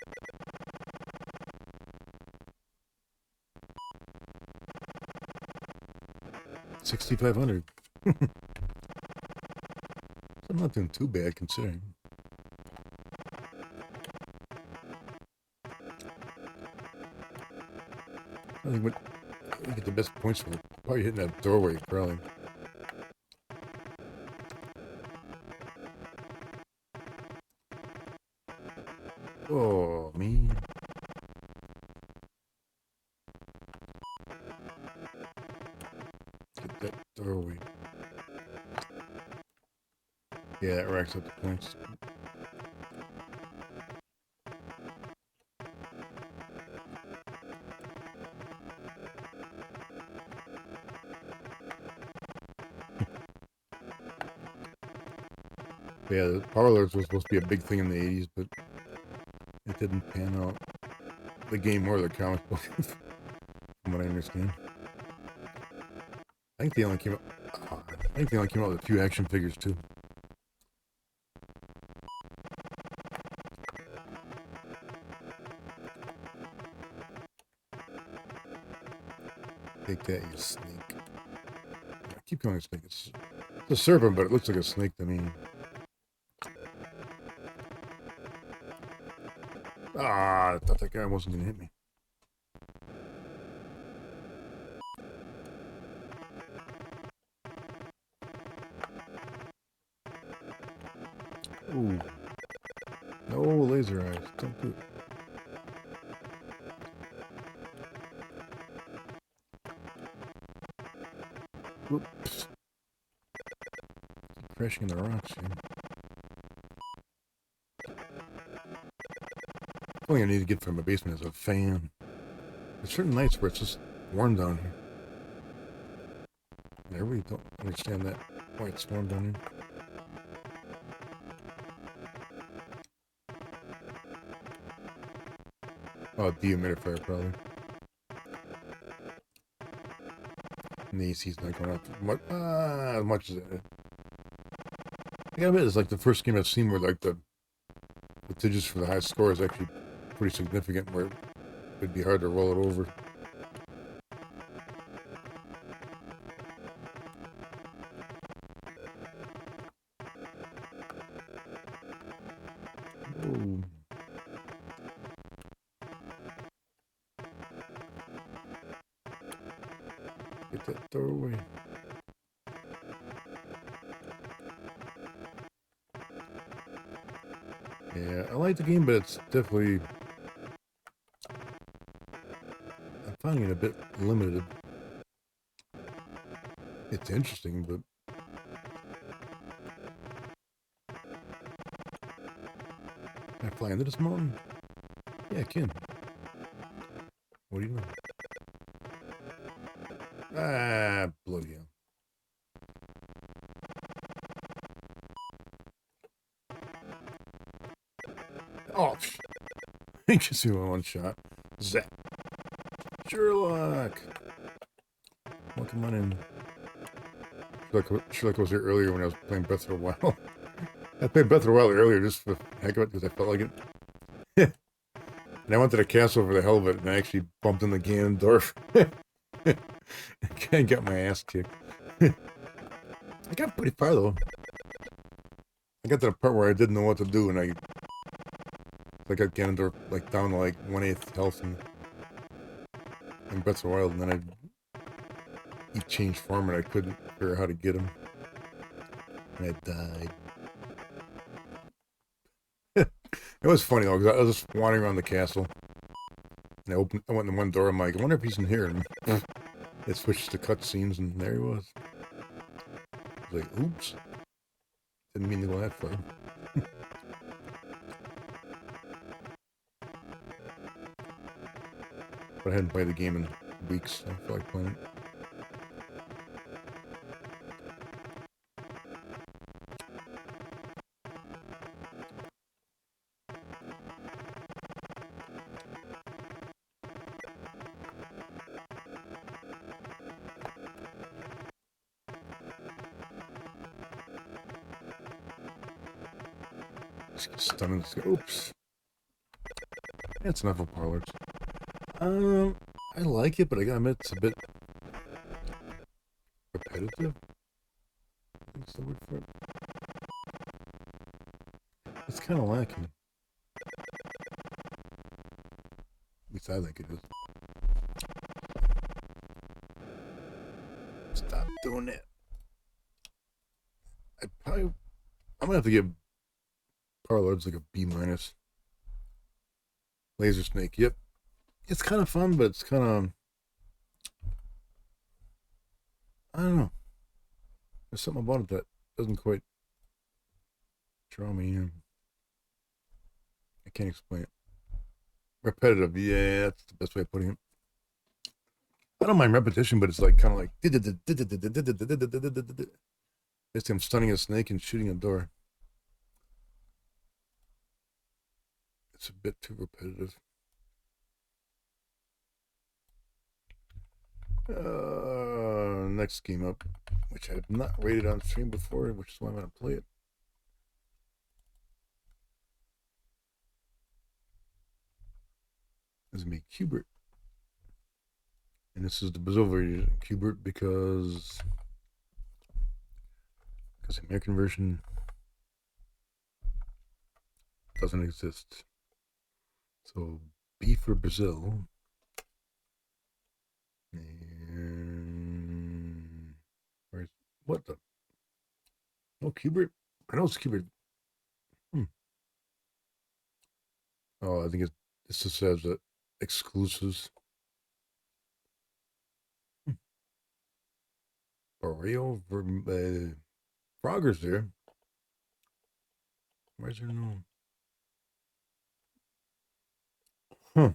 [SPEAKER 1] $6,500. I'm not doing too bad considering. I think what you get the best points for probably hitting that doorway, probably. Oh man. Get that doorway. Yeah, that racks up the points. Yeah, the parlors was supposed to be a big thing in the 80s, but it didn't pan out. The game or the comic book, from what I understand. I think they only came out. I think they only came out with a few action figures too. Take that, you snake. I keep calling it a snake. It's a serpent, but it looks like a snake to me. I thought that guy wasn't gonna hit me. Ooh. No laser eyes. Don't do it. Whoops. Keep crashing into rocks here. The only thing I need to get from my basement is a fan. There's certain nights where it's just warm down here. I really don't understand that, why it's warm down here. Oh, dehumidifier probably. And the AC's not going up as much as it. I gotta admit, it's like the first game I've seen where like the digits for the high score is actually pretty significant, where it'd be hard to roll it over. Ooh. Get that doorway. Yeah, I like the game, but it's definitely... I'm finding it a bit limited. It's interesting, but... Can I fly into this mountain? Yeah, I can. What do you know? Ah, bloody hell. Oh, you can see one shot. Zap. Sherlock. Well, come on in. Sherlock was here earlier when I was playing Breath of the Wild. I played Breath of the Wild earlier just for the heck of it because I felt like it. And I went to the castle for the hell of it, and I actually bumped into Ganondorf. I got my ass kicked. I got pretty far though. I got to the part where I didn't know what to do, and I got Ganondorf like down to like 1/8 health in Breath of the Wild, and then he changed form, and I couldn't figure out how to get him, and I died. It was funny though, because I was just wandering around the castle, and I went in one door. I'm like, I wonder if he's in here. And it switched to cutscenes, and there he was. I was like, oops, didn't mean to go that far. But I hadn't played the game in weeks, so I feel like playing it. Stunning. Oops. That's enough of parlors. I like it, but I gotta admit it's a bit repetitive. What's the word for it? It's kind of lacking. At least I think it is. Stop doing that. I'm gonna have to give Parlords like a B minus. Laser Snake, yep. It's kind of fun, but it's kind of, I don't know. There's something about it that doesn't quite draw me in. I can't explain it. Repetitive, yeah, that's the best way of putting it. I don't mind repetition, but it's like kind of like basically I'm stunning a snake and shooting a door. It's a bit too repetitive. Next game up, which I have not rated on stream before, which is why I'm going to play it. This is me, Q-Bert. And this is the Brazil version of Q-Bert because the American version doesn't exist. So B for Brazil. And where's what the? Oh, Q-Bert. I know it's Q-Bert. Oh, I think this just says that exclusives. Barrio Frogger's there. Where's your name? Huh.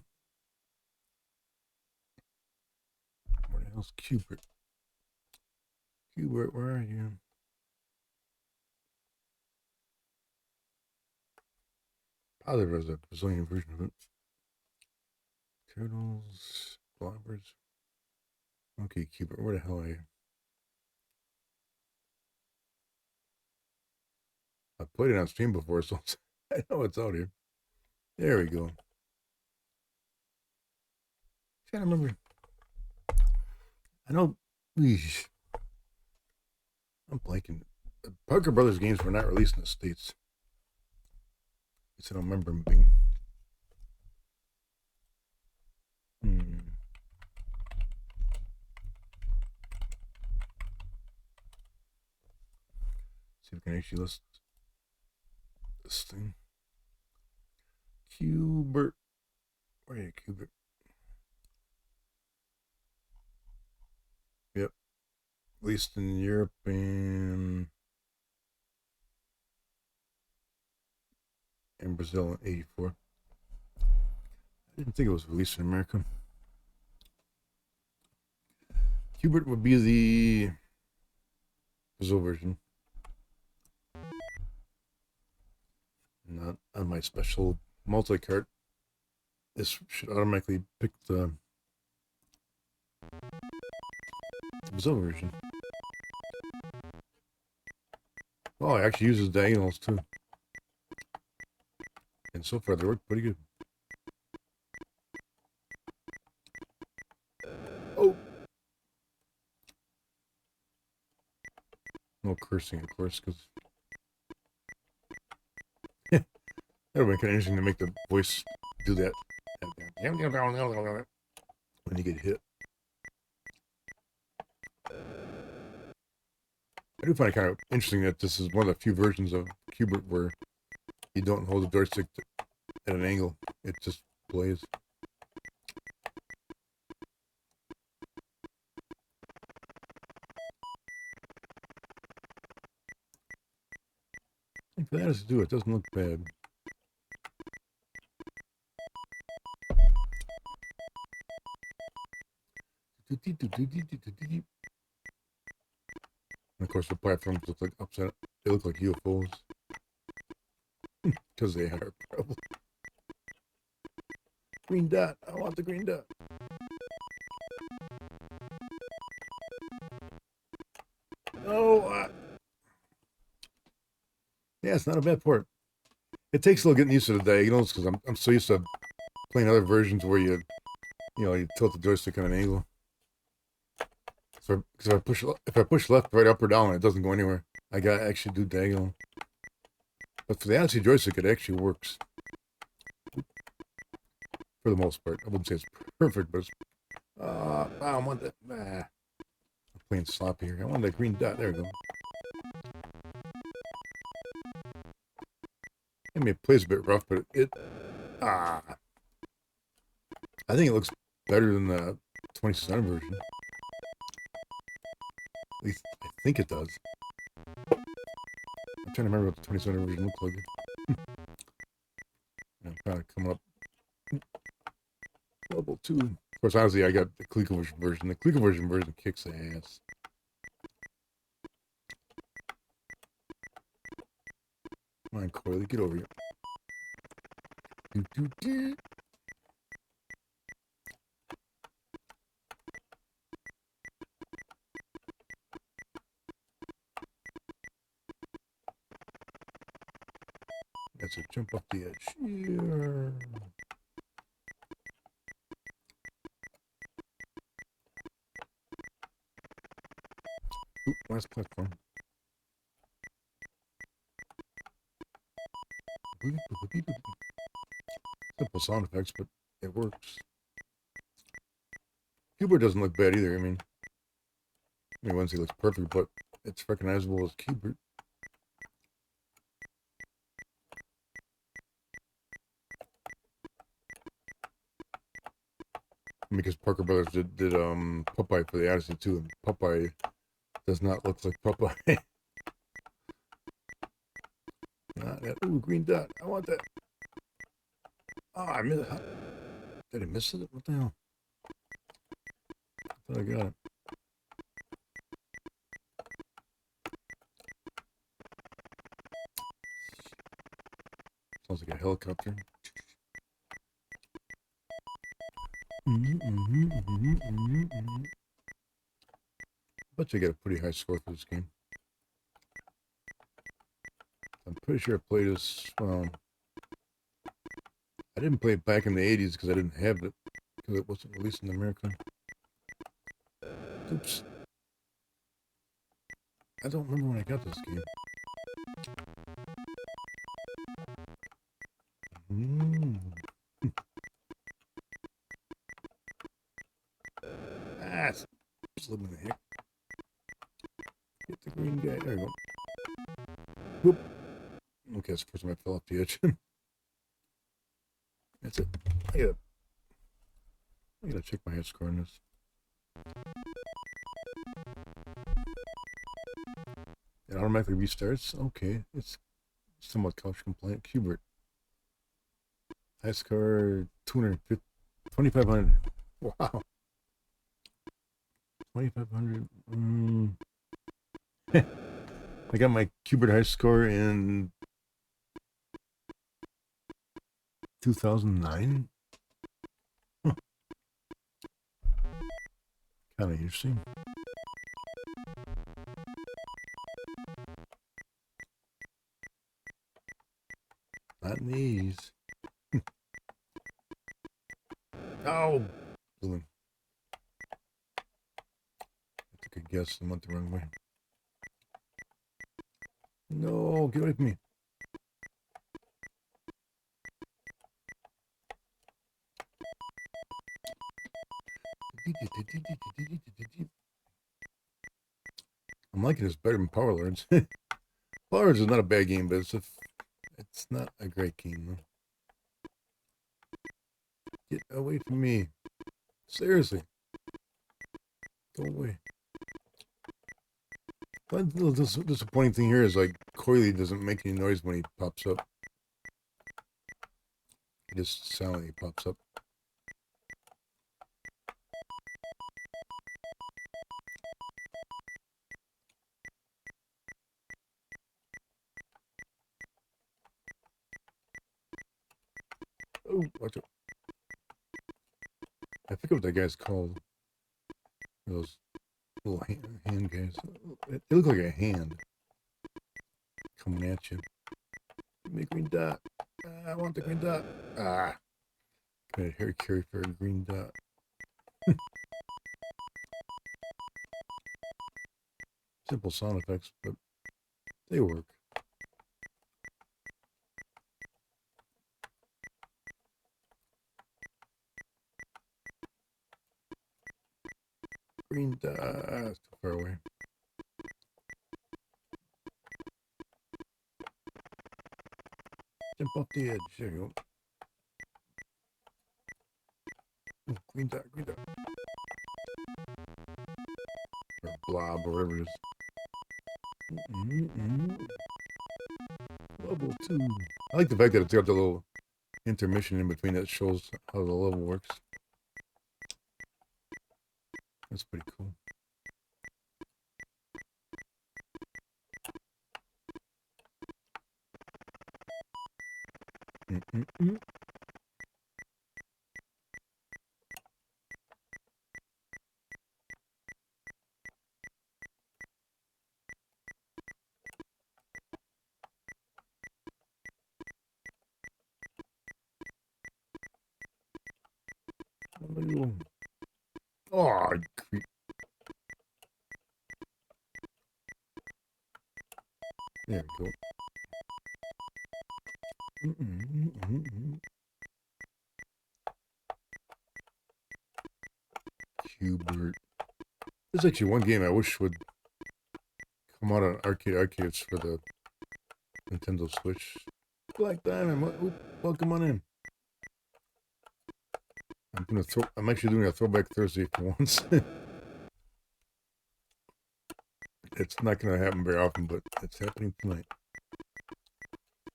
[SPEAKER 1] Where the hell's Q-Bert? Q-Bert, where are you? Probably there's a Brazilian version of it. Turtles, blobbers. Okay, Q-Bert, where the hell are you? I've played it on stream before, so I know it's out here. There we go. Can't remember. I know. Eesh. I'm blanking. The Parker Brothers games were not released in the States. I don't remember them being. See if we can actually list this thing. Q-Bert. Where are you, Q-Bert? Yep. At least in Europe and Brazil in '84. I didn't think it was released in America. Q-Bert would be the Brazil version. Not on my special multi-cart. This should automatically pick the Brazil version. Oh, it actually uses diagonals too. And so far they work pretty good. Oh! No cursing, of course, because that would be kind of interesting to make the voice do that when you get hit. I do find it kind of interesting that this is one of the few versions of Q-Bert where you don't hold the joystick at an angle. It just plays. And for that is to do, it doesn't look bad. And of course, the platforms look like upside. They look like UFOs because they are probably. Green dot. I want the green dot. Oh, yeah, it's not a bad port. It takes a little getting used to the diagonals because I'm so used to playing other versions where you tilt the joystick on an angle. So if I push left, right, up, or down, it doesn't go anywhere. I gotta actually do diagonal. But for the Odyssey joystick, it actually works for the most part. I wouldn't say it's perfect, but it's. I want that. I'm playing sloppy here. I want that green dot. There we go. I mean, it plays a bit rough, but I think it looks better than the 27 version. At least I think it does. I'm trying to remember what the 27 version looks like. I'm kind of coming up. Level 2. Of course, honestly, I got the ColecoVision version. The ColecoVision version kicks ass. Come on, Coily, get over here. That's a jump off the edge here. Oop, last platform. Simple sound effects, but it works. Q-Bert doesn't look bad either. I mean, once he looks perfect, but it's recognizable as Q-Bert. Because Parker Brothers did Popeye for the Odyssey 2, and Popeye does not look like Popeye. Not that. Ooh, green dot. I want that. Oh, I missed it. Did I miss it? What the hell? I thought I got it. Sounds like a helicopter. Bet you get a pretty high score for this game. I'm pretty sure I played this. I didn't play it back in the 80s because I didn't have it because it wasn't released in America. Oops. I don't remember when I got this game. It's slipping in the heck. Get the green guy. There you go. Whoop. Okay, that's the first time I fell off the edge. That's it. I gotta check my head score on this. It automatically restarts. Okay, it's somewhat couch compliant. Q-Bert. High score 2,500. Wow. 2,500. I got my Q-Bert high score in 2009. Huh. Kind of interesting. Not in these. Oh, balloon. I took a guess and went the wrong way. No, get away from me. I'm liking this better than Power Lords. Power Lords is not a bad game, but it's not a great game, though. Get away from me. Seriously. Go away. But the disappointing thing here is, like, Coily doesn't make any noise when he pops up. He just silently pops up. Oh, watch out. I forget what that guy's called. Those little hand guys. They look like a hand coming at you. Make green dot. I want the green dot. Ah. Commit hair carry for a green dot. Simple sound effects, but they work. Green dot. It's too far away. Jump off the edge. There you go. Ooh, green dot, green dot. Or blob, or whatever it is. Level 2. I like the fact that it's got the little intermission in between that shows how the level works. That's pretty cool. Oh, creep. There we go. Q-Bert. There's actually one game I wish would come out on arcades for the Nintendo Switch. Black Diamond, welcome on in. I'm actually doing a Throwback Thursday for once. It's not going to happen very often, but it's happening tonight.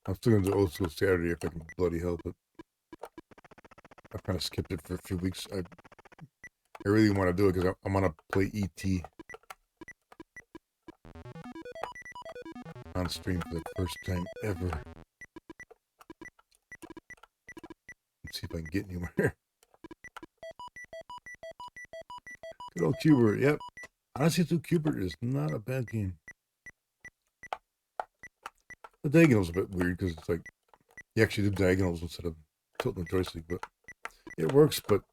[SPEAKER 1] I'm still going to do Old School Saturday if I can bloody help it. I kind of skipped it for a few weeks. I really want to do it because I want to play E.T. on stream for the first time ever. Let's see if I can get anywhere. Good old Q-Bert, yep. Odyssey2 Q-Bert is not a bad game. The diagonal's a bit weird because it's like you actually do diagonals instead of tilting the joystick, but it works. But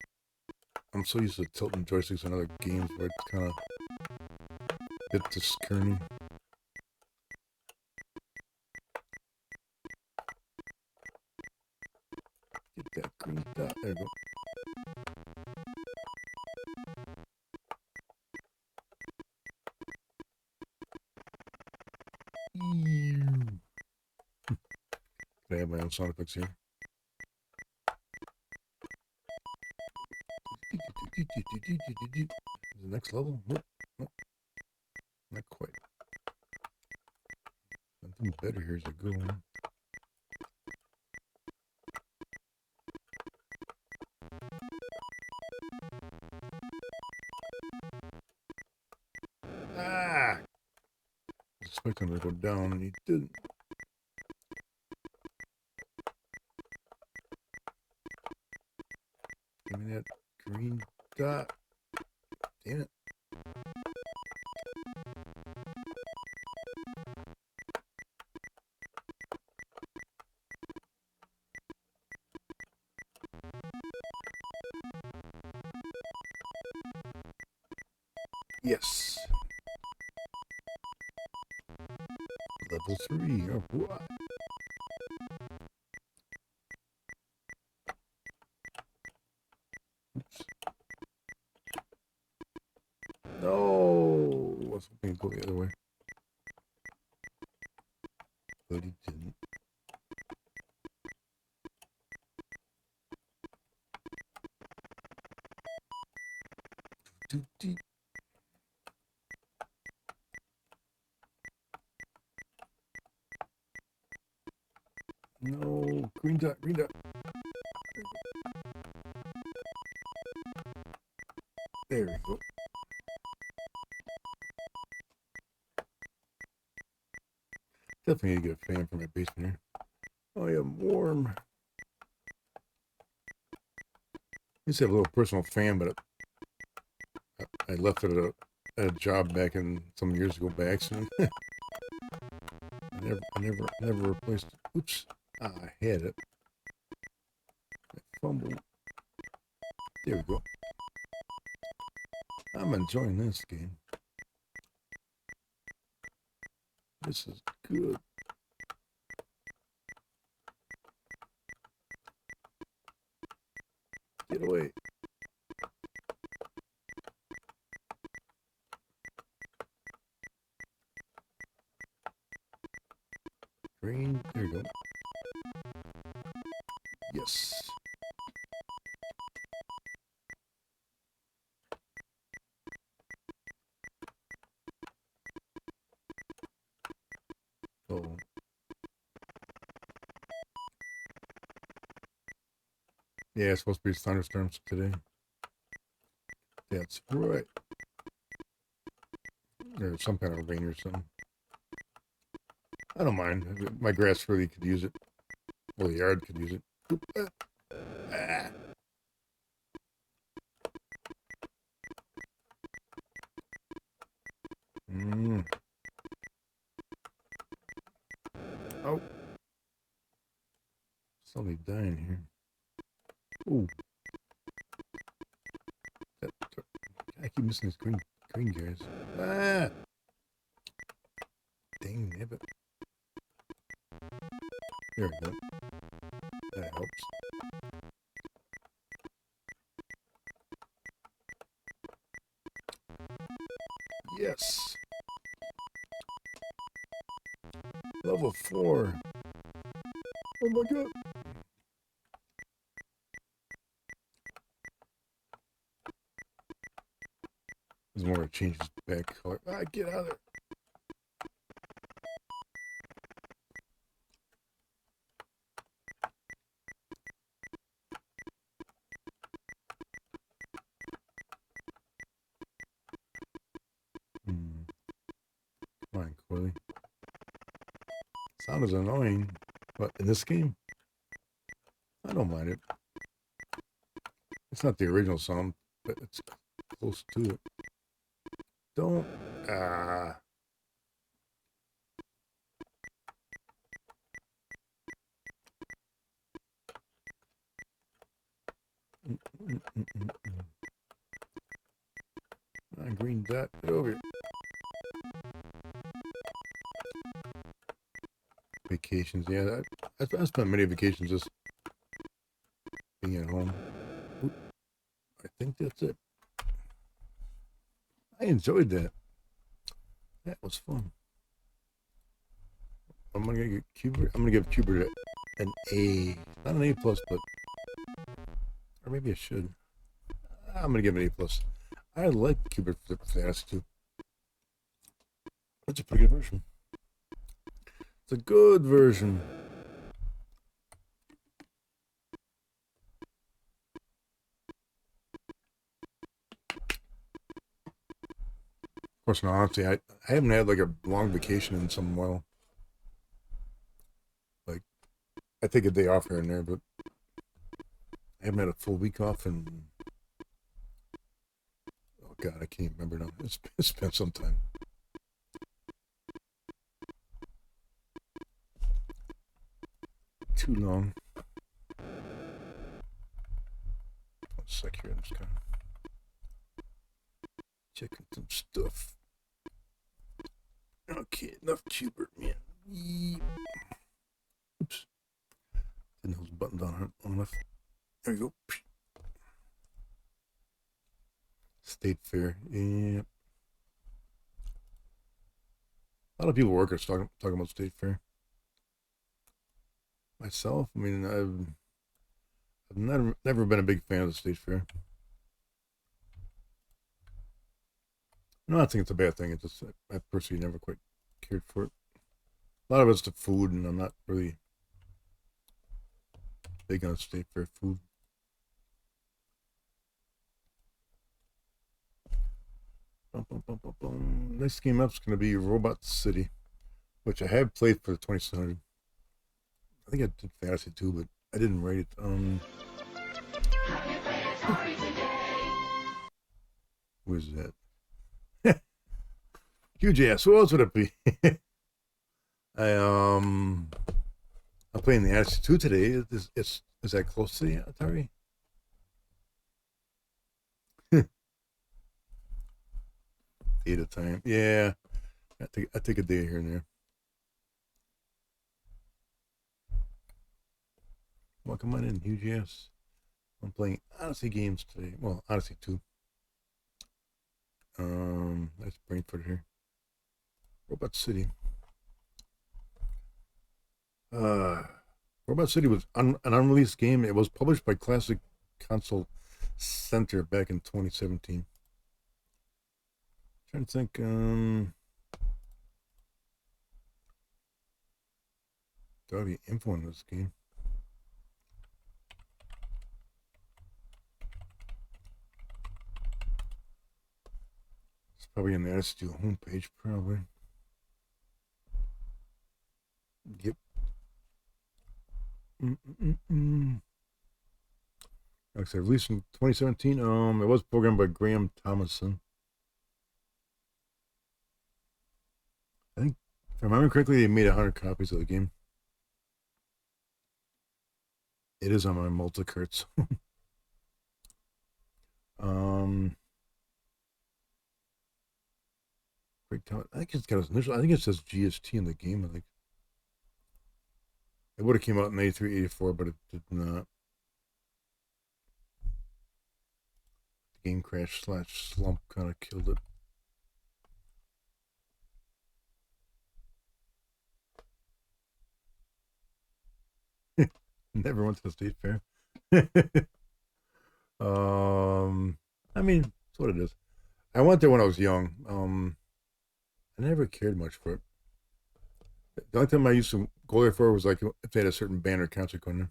[SPEAKER 1] I'm so used to tilting joysticks in other games where it's kind of a bit discerning. Get that green dot. There we go. I have my own sound effects here. The next level? Nope. Nope. Not quite. Something better here as I go on. Ah! I was expecting him to go down, and he didn't. Give me that green dot. Damn it. Yes. Level 3. Oh, what? Oops. No. I was hoping to go the other way. But he didn't. No, green dot, green dot. There we go. Definitely need to get a fan for my basement here. I am warm. I used to have a little personal fan, but I left it at a job back in some years ago by accident. I never replaced it. Oops. I had it. rumble. There we go. I'm enjoying this game. This is good. Get away. Green. There you go. Yes. Oh. Yeah, it's supposed to be thunderstorms today. That's right. There's some kind of rain or something. I don't mind. My grass really could use it. Well, the yard could use it. Oop, ah. Oh. Somebody dying here. Ooh. I keep missing these green guys. Ah! Dang nabbit. There we go. That helps. Yes! Level 4. Oh my god. There's more to change his back color. Ah, get out of there. Come on, Coily. Sound is annoying, but in this game, I don't mind it. It's not the original sound, but it's close to it. Don't. Green dot. Get over here. Vacations, yeah. I spent many vacations just being at home. Oop. I think that's it. I enjoyed that. That was fun. I'm gonna get Q-Bert. I'm gonna give Q-Bert an A. Not an A plus, but or maybe I should. I'm gonna give it an A plus. I like Q-Bert for the Odyssey2. That's a pretty good version. It's a good version. Of course, no, honestly, I haven't had like a long vacation in some while. Like, I take a day off here and there, but I haven't had a full week off in. Oh God, I can't remember now. It's been some time. Too long. 1 sec here, I'm just kind of checking some stuff. Okay, enough Q-Bert, man. Oops. Didn't hold the button down enough. There you go. State Fair. Yeah. A lot of people work are talking about State Fair. Myself, I mean, I've never been a big fan of the State Fair. No, I think it's a bad thing. It's just I personally never quite cared for it. A lot of it's the food, and I'm not really big on State Fair food. Next game up is going to be Robot City, which I have played for the 2600. I think I did Odyssey2, but I didn't rate it. Who is that? Huge ass. Who else would it be? I'm playing the Odyssey2 today. Is that close to the Atari? day at a time. Yeah, I take a day here and there. Well, come on in, huge ass. I'm playing Odyssey games today. Well, Odyssey 2. That's Brainford here. Robot City. Robot City was an unreleased game. It was published by Classic Console Center back in 2017. Trying to think. Do I have any info on this game? It's probably on the Odyssey2 homepage, probably. Yep. Like I said, released in 2017. It was programmed by Graham Thomason. I think, if I remember correctly, they made 100 copies of the game. It is on my multi-carts. I think it's got his initial. I think it says GST in the game. I think it would have came out in 83, 84, but it did not. The game crash / slump kind of killed it. Never went to the state fair. I mean, that's what it is. I went there when I was young. I never cared much for it. The only time I used to go there for was like if they had a certain band or concert going there.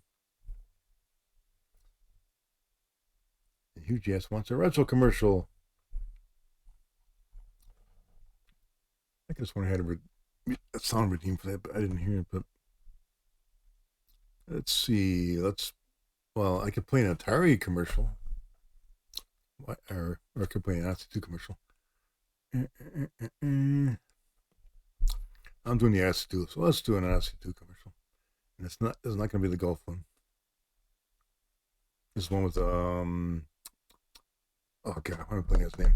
[SPEAKER 1] The huge ass wants a retro commercial. I just want to have a sound routine for that, but I didn't hear it. But let's see. Well, I could play an Atari commercial, or I could play an Odyssey2 commercial. I'm doing the Odyssey2, so let's do an Odyssey2 commercial. And it's not going to be the golf one. This one with oh god, I'm playing his name.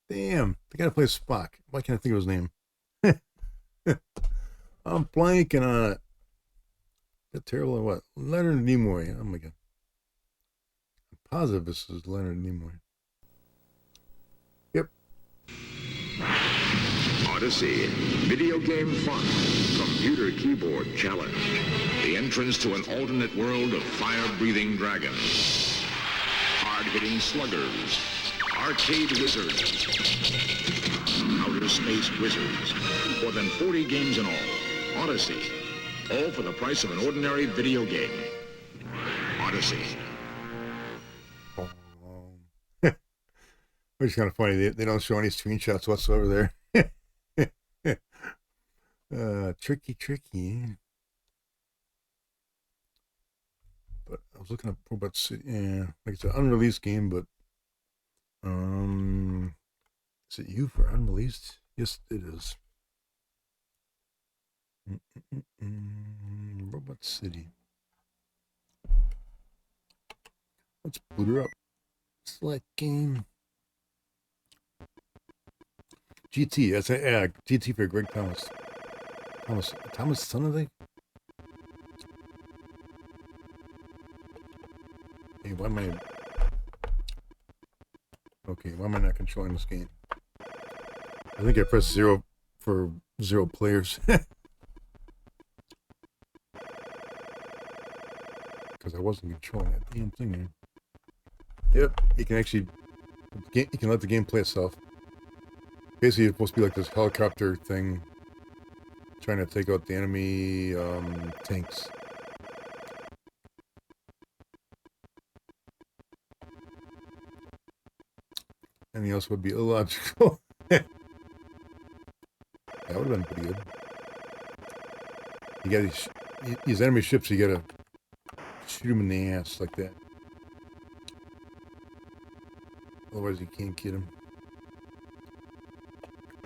[SPEAKER 1] Damn, they gotta play Spock. Why can't I think of his name? I'm blanking on it. That terrible or what? Leonard Nimoy. Oh my god. I'm positive this is Leonard Nimoy. Yep.
[SPEAKER 3] Odyssey, video game fun, computer keyboard challenge, the entrance to an alternate world of fire-breathing dragons, hard-hitting sluggers, arcade wizards, outer space wizards, more than 40 games in all. Odyssey, all for the price of an ordinary video game. Odyssey.
[SPEAKER 1] Which is kind of funny. They don't show any screenshots whatsoever there. Tricky. But I was looking up Robot City. Yeah, like it's an unreleased game, but is it U for unreleased? Yes, it is. Robot City. Let's boot her up. Select game. GT. That's GT for Greg Thomas. Thomas son, I think. Hey, why am I? Okay, why am I not controlling this game? I think I pressed 0 for 0 players. Because I wasn't controlling that damn thing there. Yep, you can actually, you can let the game play itself. Basically, it's supposed to be like this helicopter thing, trying to take out the enemy tanks. Anything else would be illogical. That would have been pretty good. You got these enemy ships, you gotta shoot them in the ass like that. Otherwise, you can't get them.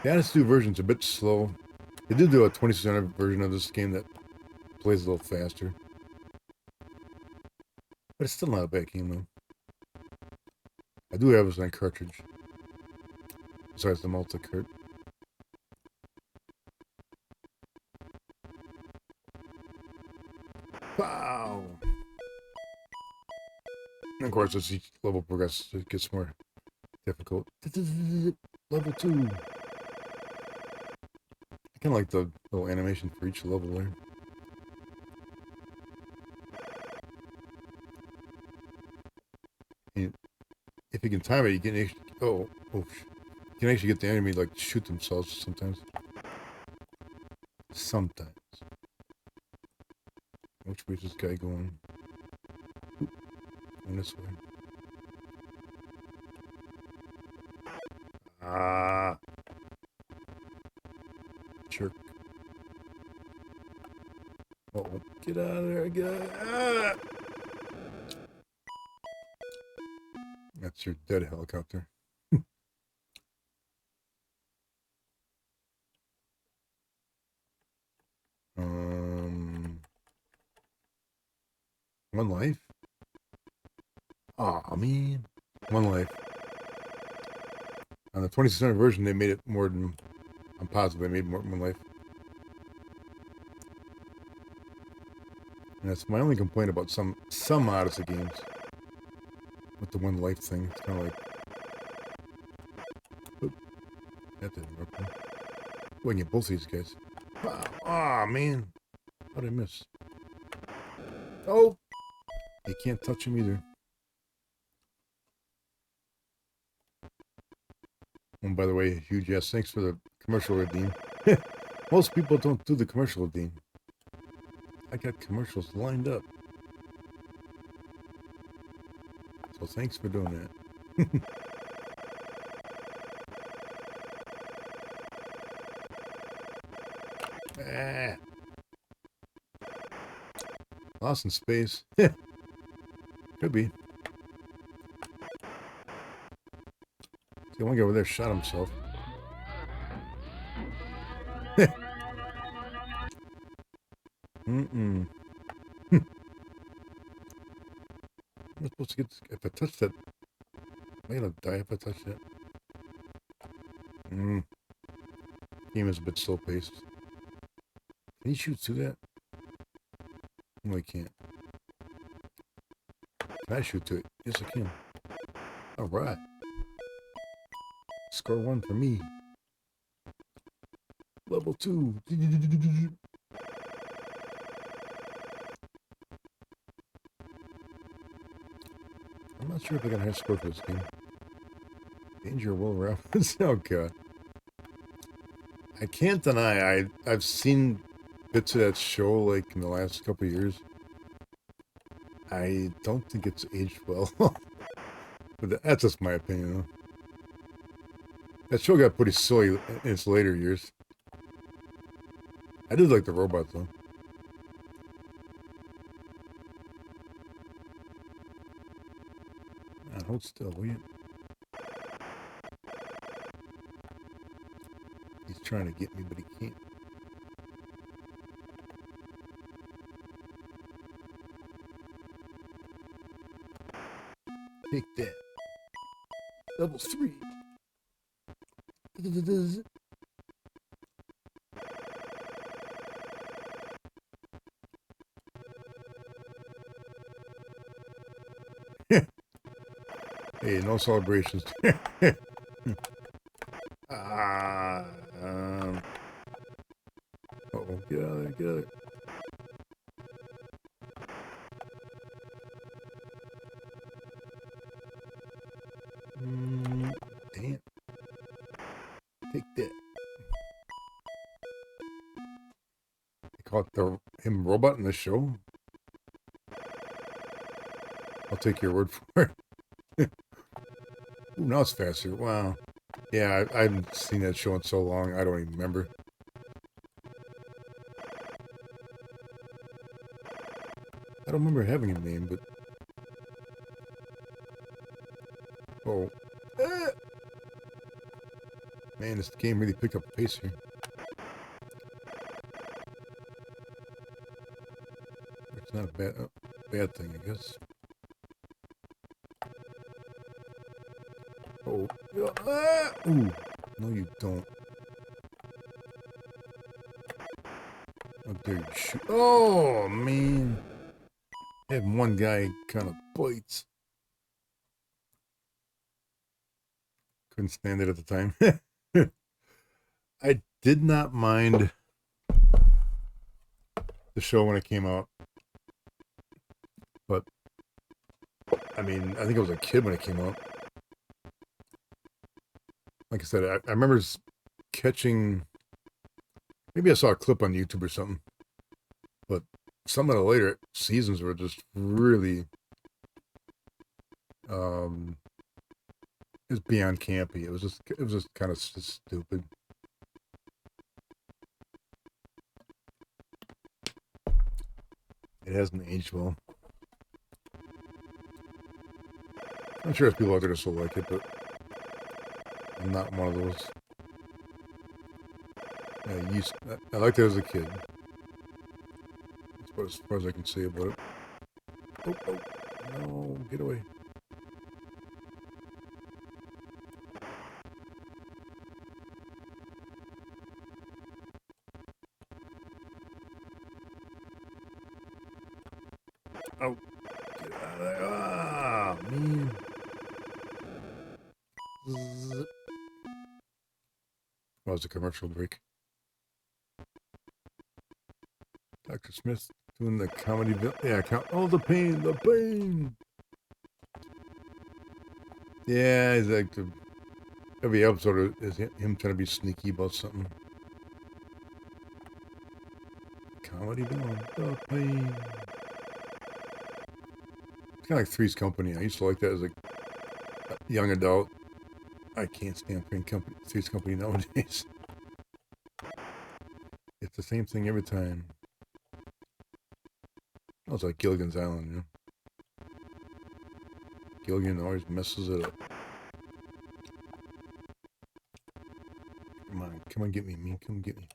[SPEAKER 1] The Odyssey2 version's a bit slow. They did do a 2600 version of this game that plays a little faster. But it's still not a bad game, though. I do have this on cartridge. besides the multi-cart. Wow! And of course, as each level progresses, it gets more difficult. Level 2. I kind of like the little animation for each level there. And if you can time it, you can actually, you can actually get the enemy like shoot themselves sometimes. Sometimes. Which way is this guy going? Oop, going this way. Ah. Jerk. Uh-oh. Get out of there, get out of there. Ah! That's your dead helicopter. One life? Aw, man. One life. On the 2600 version, they made it more than... I'm positive they made more than one life. And that's my only complaint about some Odyssey games. With the one life thing. It's kind of like... Oop, that didn't work. We can get both these guys. Aw, man. How did I miss? Oh! You can't touch him either. And by the way, huge yes, thanks for the commercial redeem. Most people don't do the commercial redeem. I got commercials lined up. So thanks for doing that. Ah. Lost in space. Could be. See, one guy over there shot himself. Mm-mm. I'm supposed to get this. If I touch that, am I gonna die if I touch that? Game is a bit slow paced. Can you shoot through that? No, I can't. Can I shoot to it? Yes, I can. Alright. Score 1 for me. Level 2. I'm not sure if I got a high score for this game. Danger will around. Oh god. I can't deny I've seen bits of that show like in the last couple of years. I don't think it's aged well. But that's just my opinion, though. That show got pretty silly in its later years. I did like the robot, though. Hold still, will you? He's trying to get me, but he can't. Take that. Level 3. Hey, no celebrations. Uh-oh, get out of there, get out of there. Damn. Take that. They call it him robot in the show? I'll take your word for it. Ooh, now it's faster. Wow. Yeah, I haven't seen that show in so long, I don't even remember. I don't remember having a name, but... Oh. Ah! Man, this game really picked up pace here. It's not a bad thing, I guess. Oh. Ah! Ooh. No, you don't. How dare you shoot? Oh, man. I had one guy kind of bites. Couldn't stand it at the time. I did not mind the show when it came out. But, I mean, I think I was a kid when it came out. Like I said, I remember catching... Maybe I saw a clip on YouTube or something. But some of the later seasons were just really... it's beyond campy. It was just kind of stupid. It hasn't aged well. I'm sure there's people out there that still like it, but I'm not one of those. I liked it as a kid. That's about as far as I can say about it. Oh, no, get away. Oh, get out of there. Ah, man. Zzz. That was a commercial break. Dr. Smith doing the comedy. Yeah, oh, the pain, the pain. Yeah, he's like every episode is him trying to be sneaky about something. Comedy villain, the pain. It's kind of like Three's Company. I used to like that as a young adult. I can't stand Three's Company nowadays. It's the same thing every time. Oh, it's like Gilligan's Island, you know? Gilligan always messes it up. Come on, get me, man. Come get me.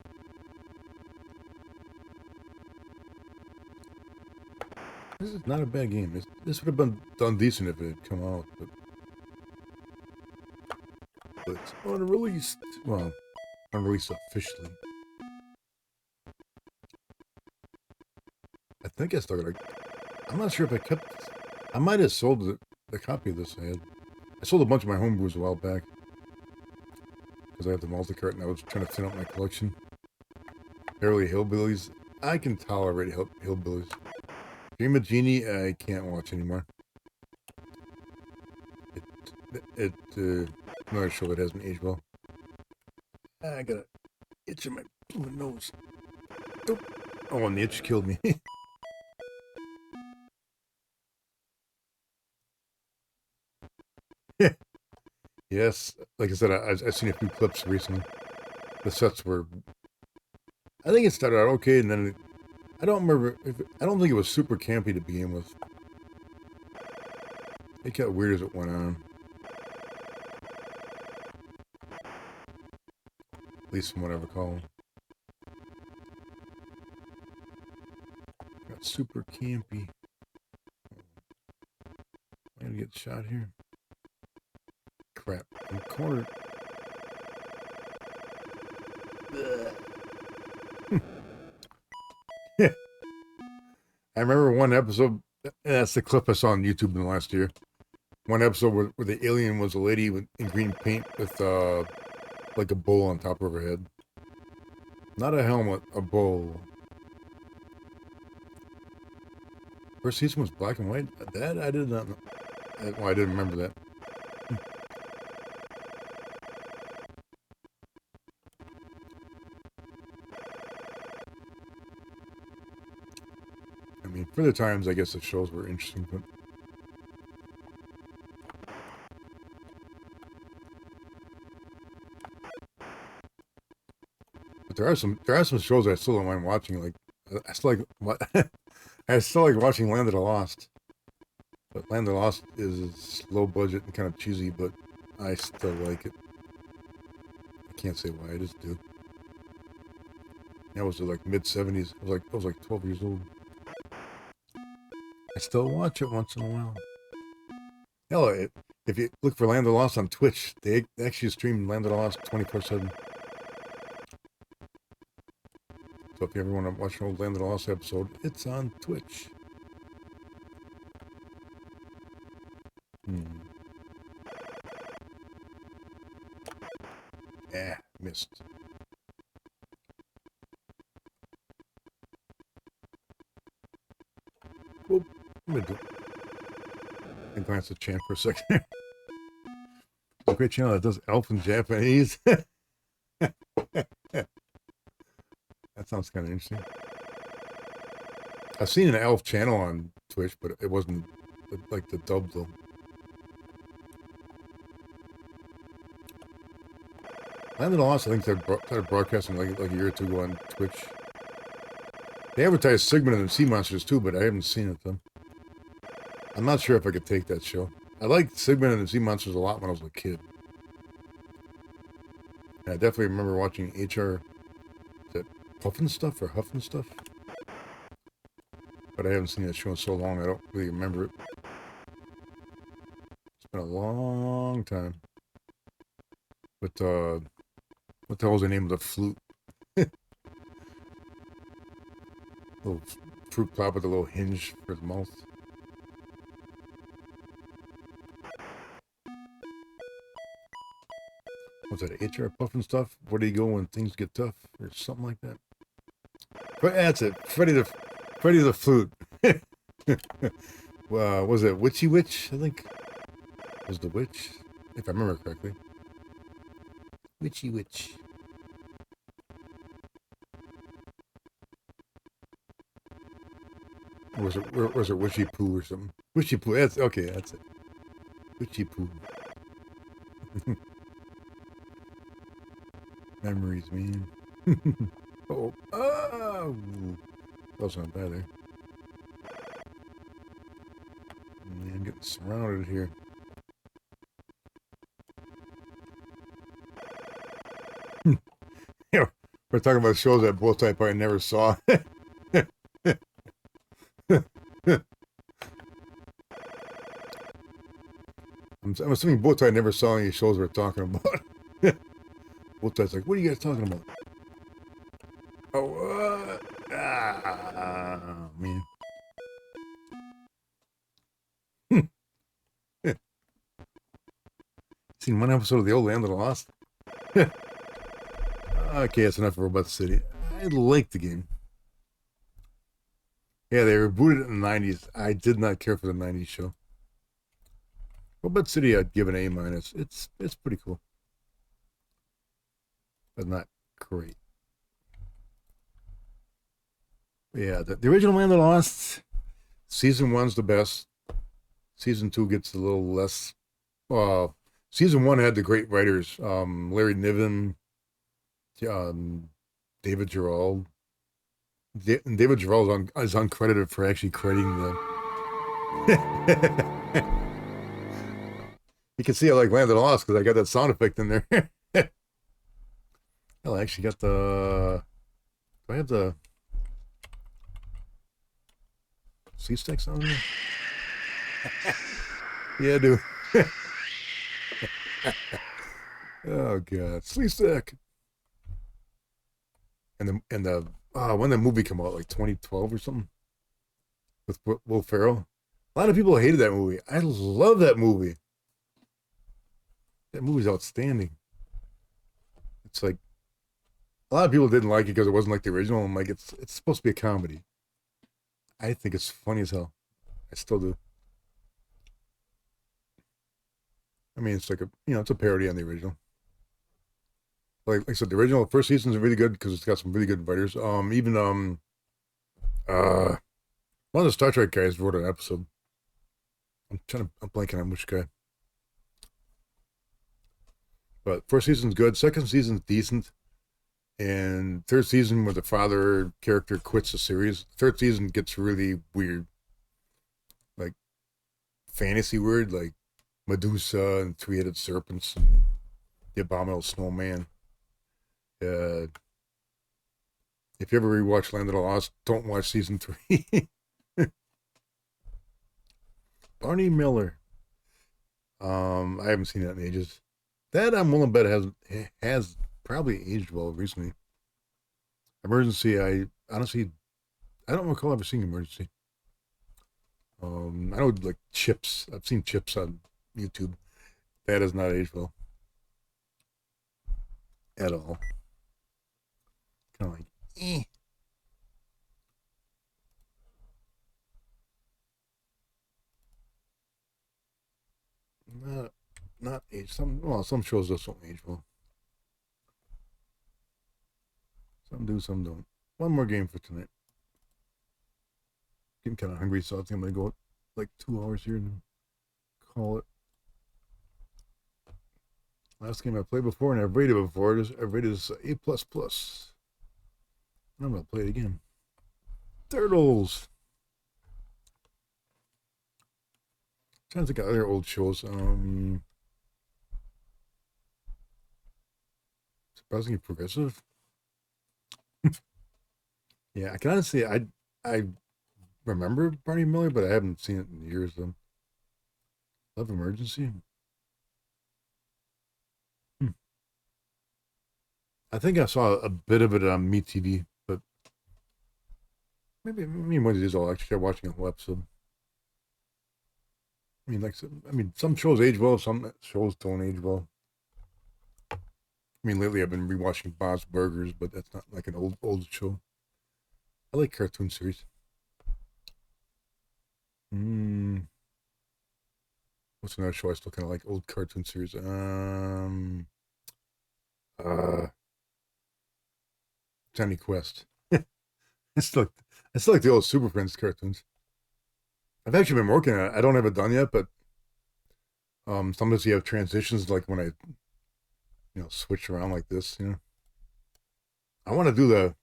[SPEAKER 1] This is not a bad game. This would have been done decent if it had come out, but it's unreleased. Well, unreleased officially. I think I still got I'm not sure if I kept... I might have sold the copy of this I had. I sold a bunch of my homebrews a while back. Because I have the multi-cart and I was trying to thin out my collection. Barely Hillbillies. I can tolerate Hillbillies. Dream of Genie, I can't watch anymore. Another show that hasn't aged well. I got an itch in my nose. Oh, and the itch killed me. Yes, like I said, I've seen a few clips recently. The sets were... I think it started out okay, and then I don't remember... I don't think it was super campy to begin with. It got weird as it went on. At least from what I recall. Got super campy. I'm gonna get shot here. Crap. I'm cornered. I remember one episode, that's the clip I saw on YouTube in the last year. One episode where the alien was a lady in green paint with like a bowl on top of her head. Not a helmet, a bowl. First season was black and white? That I did not know. Well, I didn't remember that. I mean, for the times, I guess the shows were interesting, but there are some shows I still don't mind watching. Like I still like watching Land of the Lost. But Land of the Lost is low budget and kind of cheesy, but I still like it. I can't say why, I just do. That was like mid-70s. I was like 12 years old. I still watch it once in a while. Hell, if If you look for Land of the Lost on Twitch, they actually stream Land of the Lost 24/7. So if you ever want to watch an old Land of the Lost episode, it's on Twitch. Yeah, missed. Well, I'm gonna do it. And glance at Champ for a second. A great channel that does elf in Japanese. That sounds kind of interesting. I've seen an elf channel on Twitch, but it wasn't like the dub though. Land of the Lost, I think they're started broadcasting like a year or two ago on Twitch. They advertise Sigmund and the Sea Monsters too, but I haven't seen it though. I'm not sure if I could take that show. I liked Sigmund and the Sea Monsters a lot when I was a kid. And I definitely remember watching HR, is that Puffin Stuff or Huffin Stuff? But I haven't seen that show in so long, I don't really remember it. It's been a long time. But, what the hell was the name of the flute? Little fruit pop with a little hinge for his mouth. Was that HR Puffin Stuff? Where do you go when things get tough? Or something like that? But that's it. Freddy the Flute. Was it Witchy Witch? I think was the witch, if I remember correctly. Witchy Witch. Or was it Witchy Poo or something? Witchy Poo. That's okay. That's it. Witchy Poo. Memories, man. Oh, that was not bad there. Man, I'm getting surrounded here. Yeah, we're talking about shows that both type I never saw. I'm assuming both I never saw any shows we're talking about. Both times like, what are you guys talking about? Oh, man. Seen one episode of the old Land of the Lost? Okay, that's enough of Robot City. I liked the game. Yeah, they rebooted it in the 90s. I did not care for the 90s show. Robot City, I'd give an A-. It's pretty cool. But not great. Yeah, the original Land of the Lost, season 1's the best. Season 2 gets a little less. Season 1 had the great writers, Larry Niven, David Gerald. David Gerald is uncredited for actually creating the. You can see I like Land of the Lost because I got that sound effect in there. Hell, I actually got the. Do I have the sea sticks on there? Yeah, I do. Oh god, sleep stick. And the when the movie came out, like 2012 or something, with Will Ferrell. A lot of people hated that movie. I love that movie. That movie's outstanding. It's like a lot of people didn't like it because it wasn't like the original. I'm like, it's supposed to be a comedy. I think it's funny as hell. I still do. I mean, it's like it's a parody on the original. Like I said, the original first season's really good because it's got some really good writers. Even one of the Star Trek guys wrote an episode. I'm blanking on which guy. But first season's good. Second season's decent. And third season, where the father character quits the series, third season gets really weird. Like fantasy weird, like Medusa and three-headed serpents and the abominable snowman. If you ever rewatch Land of the Lost, don't watch season 3. Barney Miller. I haven't seen that in ages. That I'm willing to bet has probably aged well recently. Emergency, I honestly I don't recall ever seeing Emergency. I know like Chips. I've seen Chips on YouTube. That has not aged well at all. Kind of like, eh. Not age. Some shows just don't age well. Some do, some don't. One more game for tonight. Getting kind of hungry, so I think I'm gonna go like 2 hours here and call it. Last game I played before and I've rated before. I've rated this A++. I'm gonna play it again. Turtles. Trying to think of other old shows. Surprisingly progressive. Yeah, I can honestly I remember Barney Miller, but I haven't seen it in years. Though. Love Emergency. I think I saw a bit of it on MeTV, but maybe one of these I'll actually start watching a whole episode. Some shows age well, some shows don't age well. Lately I've been rewatching Bob's Burgers, but that's not like an old show. I like cartoon series. What's another show I still kind of like? Old cartoon series. Johnny Quest. It's still like the old Super Friends cartoons. I've actually been working on it. I don't have it done yet, but sometimes you have transitions like when I switch around like this, I want to do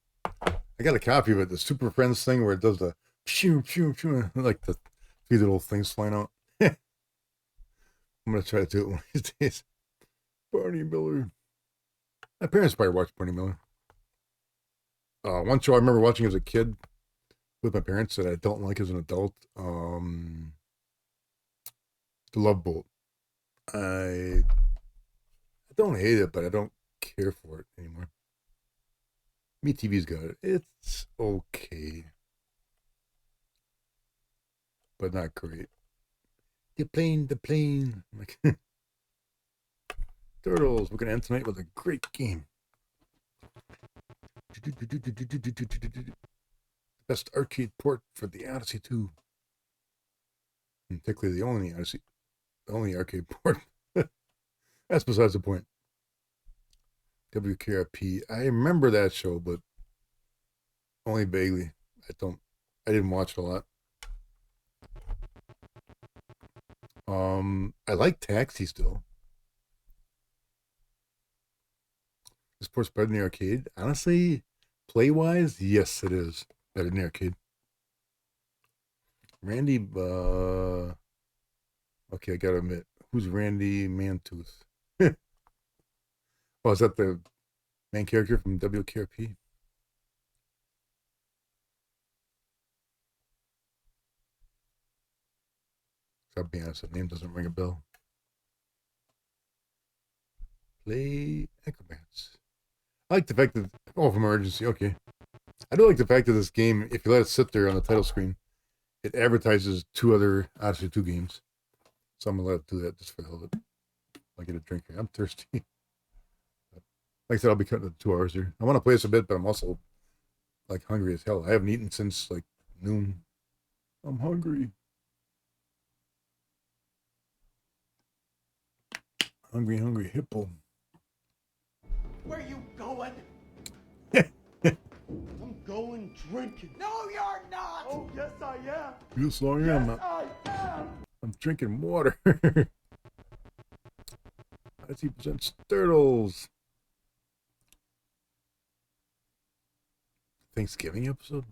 [SPEAKER 1] I got a copy of it, the Super Friends thing where it does the pew pew pew, like the 3 little things flying out. I'm gonna try to do it one of these days. Barney Miller. My parents probably watched Barney Miller. One show I remember watching as a kid with my parents that I don't like as an adult. The Love Boat. I don't hate it, but I don't care for it anymore. MeTV's got it. It's okay, but not great. The plane. Like Turtles. We're gonna end tonight with a great game. Best arcade port for the Odyssey2. And technically the only arcade port. That's besides the point. WKRP. I remember that show, but only vaguely. I didn't watch it a lot. I like Taxi still. Is sports better than the arcade? Honestly, play wise, yes, it is better than the arcade. Randy, okay, I gotta admit, who's Randy Mantooth? Oh, is that the main character from WKRP? I'll be honest, the name doesn't ring a bell. Play Acrobats. I like the fact that from Emergency, okay. I do like the fact that this game, if you let it sit there on the title screen, it advertises 2 other Odyssey2 games. So I'm gonna let it do that just for the hell of it. I'll get a drink here. I'm thirsty. Like I said, I'll be cutting it 2 hours here. I want to play this a bit, but I'm also like hungry as hell. I haven't eaten since like noon. I'm hungry. Hungry hippo.
[SPEAKER 4] Where you going? I'm going drinking. No, you're not. Oh, yes, I am.
[SPEAKER 1] Yes, I am.
[SPEAKER 4] Yes, I am.
[SPEAKER 1] I'm drinking water. Odyssey presents Turtles. Thanksgiving episode?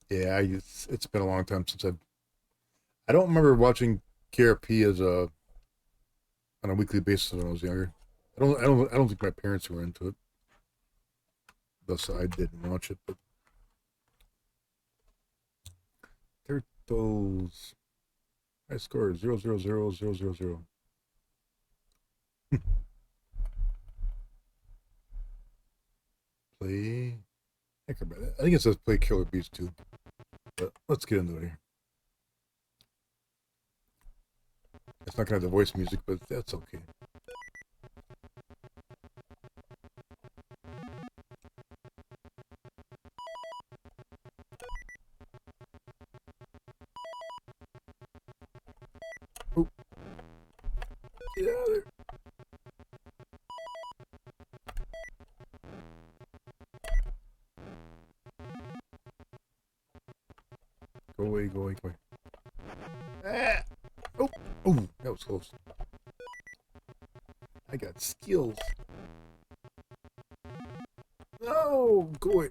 [SPEAKER 1] Yeah, it's been a long time since I don't remember watching KRP on a weekly basis when I was younger. I don't think my parents were into it. Thus I didn't watch it, but Turtles. High score 0000000. Play. I think it says play Killer Bees too. But let's get into it here. It's not gonna have the voice music, but that's okay. Oh. Get out of there. Go away, go away, go away. Ah! Oh, oh, that was close. I got skills. No, go away.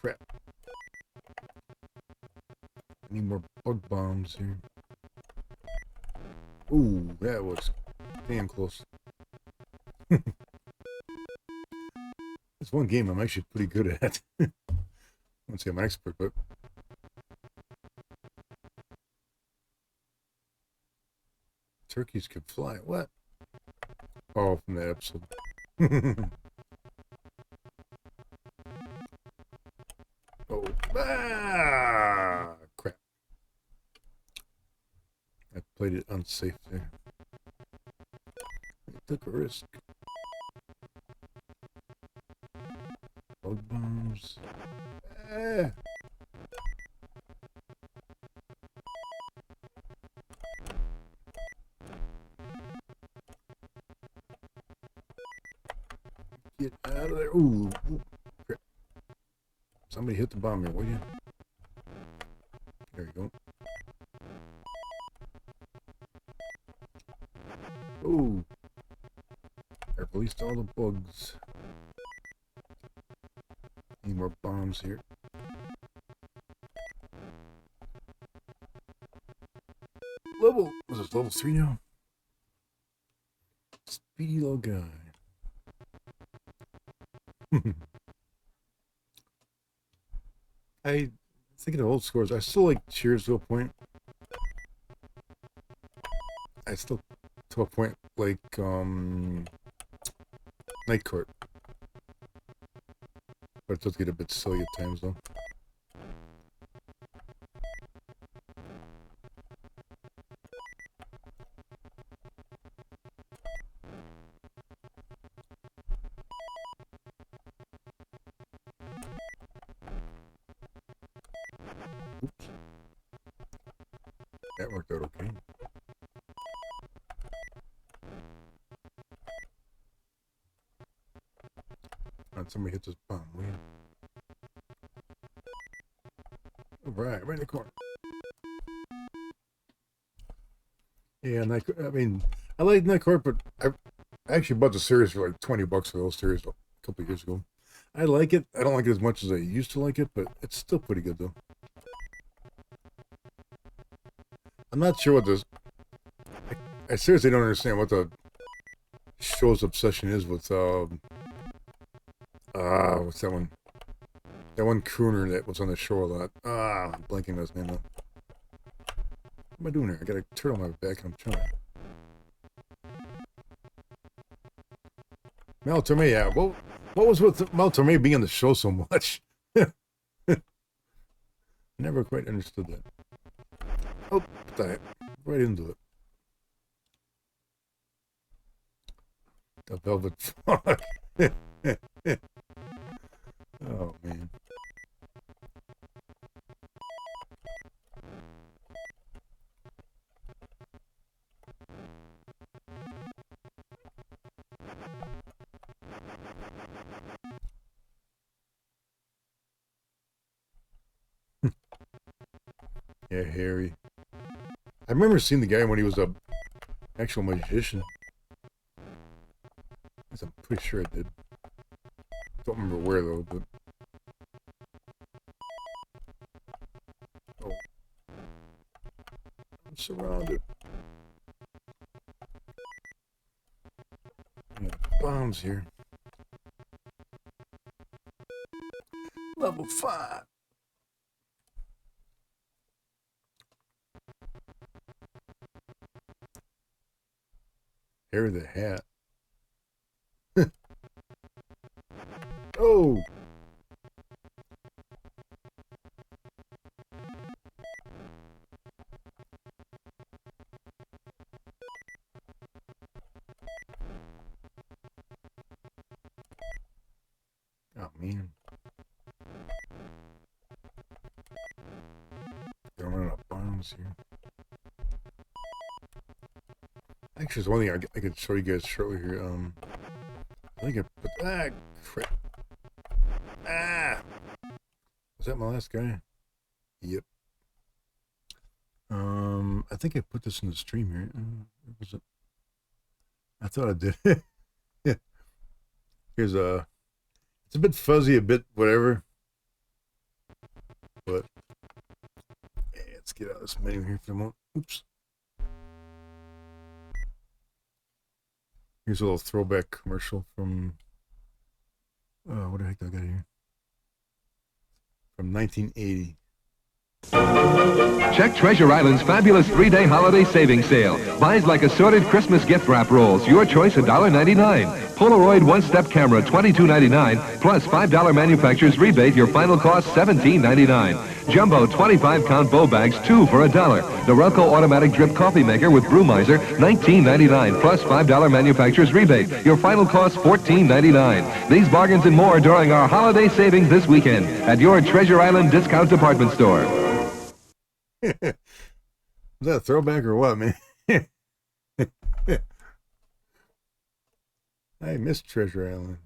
[SPEAKER 1] Crap. I need more bug bombs here. Ooh, that was damn close. It's one game I'm actually pretty good at. I wouldn't say I'm an expert, but turkeys could fly. What? Oh, from that episode. Oh, crap. I played it unsafe there. I took a risk. Bug bombs. Ah. Get out of there. Ooh, ooh, crap. Somebody hit the bomb here, will you? There you go. Ooh. I released all the bugs. Need more bombs here. Level, was this level 3 now? Speedy little guy. I thinking of old scores. I still like Cheers to a point. I still to a point like Night Court. But it does get a bit silly at times though. Oops. That worked out okay. Somebody hit this bomb, will you? Right in the corner. Yeah, I mean, I like Night Court, but I actually bought the series for like $20 for those series a couple of years ago. I like it. I don't like it as much as I used to like it, but it's still pretty good though. I'm not sure what this. I seriously don't understand what the show's obsession is with what's that one? That one crooner that was on the show a lot. I'm blanking on his name now. What am I doing here? I got a turtle on my back and I'm trying. Mel Torme, yeah. What was with Mel Torme being on the show so much? Never quite understood that. Oh, what the heck? Right into it. The Velvet Fog. Oh, man. Yeah, Harry. I remember seeing the guy when he was a actual magician. I'm pretty sure I did. Don't remember where though, but oh, I'm surrounded. Yeah, bombs here. Level 5. Harry the Hat. Oh! Oh, man. Don't run out of bombs here. Actually, there's one thing I could show you guys shortly here. I think I put... Ah, crap. Ah! Was that my last guy? Yep. I think I put this in the stream here. Was it? I thought I did. Yeah. Here's a... It's a bit fuzzy, a bit whatever. But... Yeah, let's get out of this menu here for a moment. Oops. Here's a little throwback commercial from... what the heck did I got here? From 1980.
[SPEAKER 5] Check Treasure Island's fabulous 3-day holiday savings sale. Buys like assorted Christmas gift wrap rolls. Your choice $1.99. Polaroid one-step camera $22.99 plus $5 manufacturer's rebate. Your final cost $17.99. Jumbo 25-count bow bags 2 for $1. Norelco automatic drip coffee maker with Brewmiser $19.99 plus $5 manufacturer's rebate. Your final cost $14.99. These bargains and more during our holiday savings this weekend at your Treasure Island discount department store.
[SPEAKER 1] Is that a throwback or what, man? I miss Treasure Island.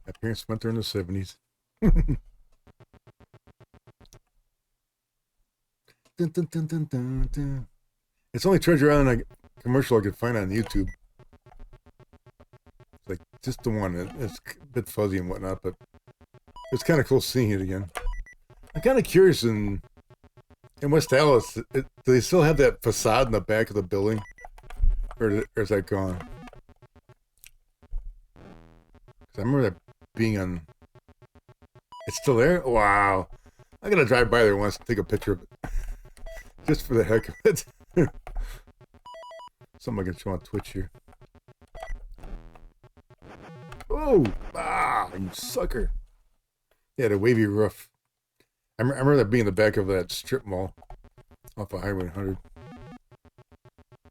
[SPEAKER 1] My parents went there in the 70s. Dun, dun, dun, dun, dun, dun. It's only Treasure Island commercial I could find on YouTube. It's like just the one. It's a bit fuzzy and whatnot, but it's kind of cool seeing it again. I'm kind of curious in West Dallas, do they still have that facade in the back of the building? Or is that gone? 'Cause I remember that being on... It's still there? Wow. I gotta drive by there once and take a picture of it. Just for the heck of it. Something I can show on Twitch here. Oh! Ah! You sucker! Yeah, the wavy roof. I remember that being in the back of that strip mall off of Highway 100.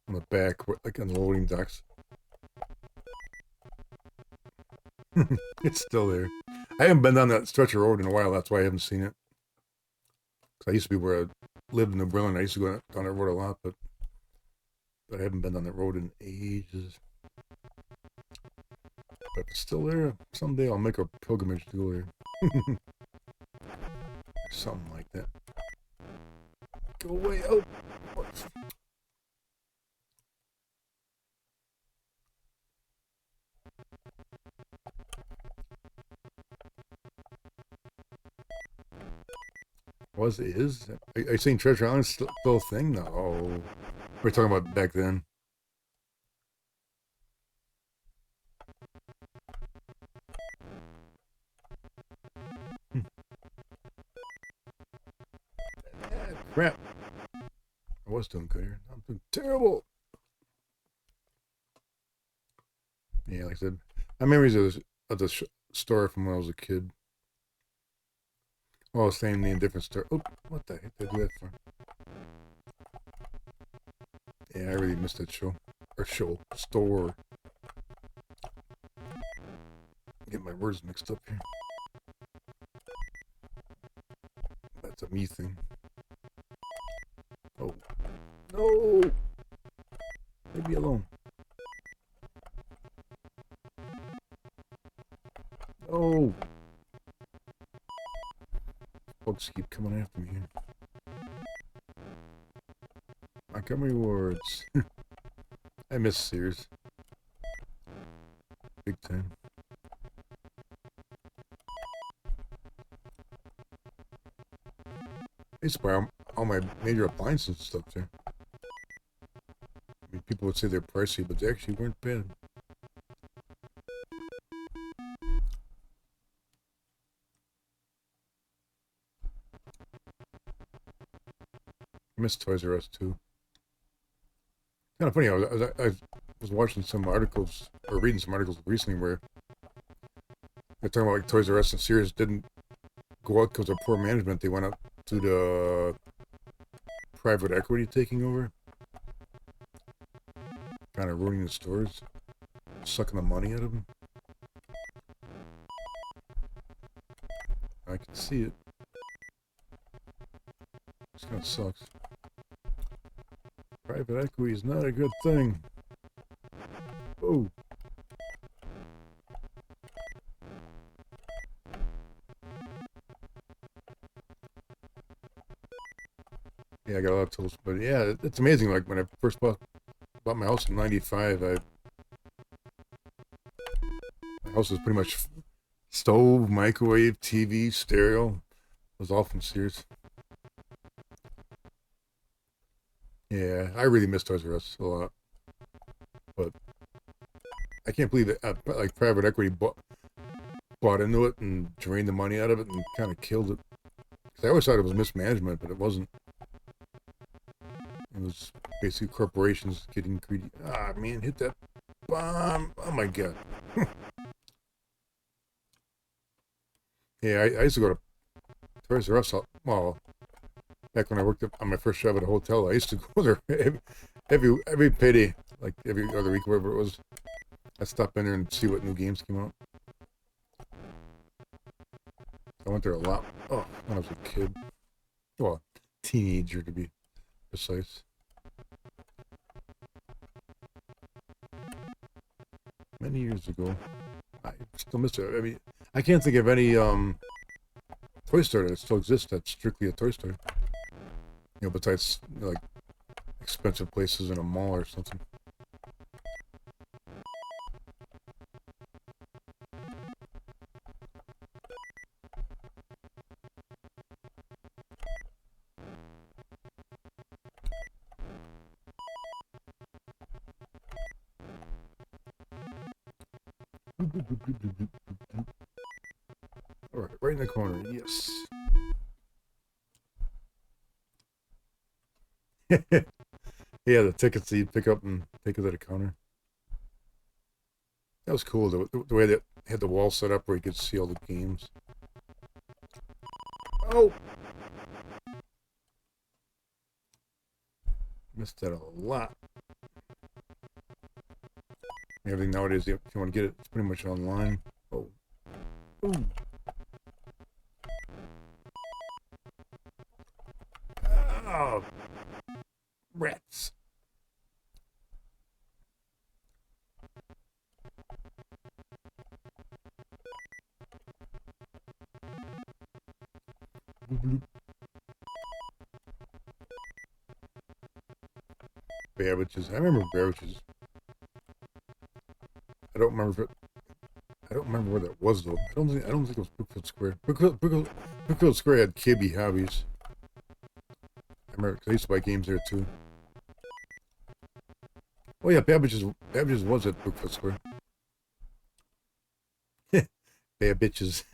[SPEAKER 1] On the back, like on the loading docks. It's still there. I haven't been down that stretch of road in a while, that's why I haven't seen it. Because I used to be where I lived in New Berlin. I used to go down that road a lot, but I haven't been down that road in ages. But if it's still there, someday I'll make a pilgrimage to go there. Something like that. Go away. Oh. Is? Are you saying Treasure Island's still a thing? No. We're talking about back then. Crap. I was doing good here. I'm doing terrible. Yeah, like I said, my memories of the store from when I was a kid. Well, same name, different store. Oh, what the heck did I do that for? Yeah, I really missed that show. Or store. Get my words mixed up here. That's a me thing. Oh. No! Leave me alone. No! Folks keep coming after me here. I got my rewards. I miss Sears. Big time. I used to buy all my major appliances and stuff there. I mean, people would say they're pricey, but they actually weren't bad. I miss Toys R Us too. kind of funny. I was watching some articles or reading some articles recently where they're talking about like Toys R Us and Sears didn't go out because of poor management. They went out to the private equity taking over, kind of ruining the stores, sucking the money out of them. I can see it. This kind of sucks. Private equity is not a good thing. Oh. Yeah, I got a lot of tools, but yeah, it's amazing. Like when I first bought my house in '95, my house was pretty much stove, microwave, TV, stereo. It was all from Sears. Yeah, I really miss Toys R Us a lot, but I can't believe that like private equity bought into it and drained the money out of it and kind of killed it. 'Cause I always thought it was mismanagement, but it wasn't. It was basically corporations getting greedy. Ah, man, hit that bomb. Oh, my God. Yeah, I used to go to Toys R Us. Well, back when I worked on my first job at a hotel, I used to go there every payday, like every other week, whatever it was. I'd stop in there and see what new games came out. I went there a lot. Oh, when I was a kid. Well, teenager to be precise. Many years ago. I still miss it. I mean, I can't think of any toy store that still exists that's strictly a toy store. You know, besides like expensive places in a mall or something. All right, right in the corner. Yes. Yeah, the tickets that you pick up and take it at a counter. That was cool. The way they had the wall set up where you could see all the games. Oh! Missed that a lot. Everything nowadays, if you want to get it, it's pretty much online. Oh. Ooh. Oh. Rats. Babbage's. I remember Babbage's. I don't remember where that was though. I don't think it was Brookfield Square. Brookfield Square had KB Hobbies. I remember 'cause I used to buy games there too. Oh yeah, Babbage's was at Brookfield Square. Babbage's.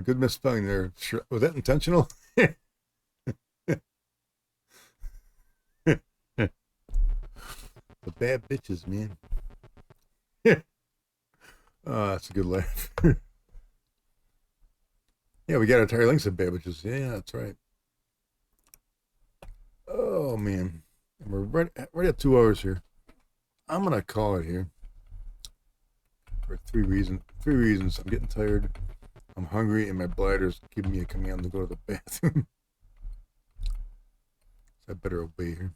[SPEAKER 1] Good misspelling there. Sure. Was that intentional? The bad bitches, man. That's a good laugh. Yeah, we got entire links of Babbage's. Yeah, that's right. Oh man, and we're right at 2 hours here. I'm gonna call it here for three reasons. I'm getting tired. I'm hungry, and my bladder's giving me a command to go to the bathroom. So I better obey here.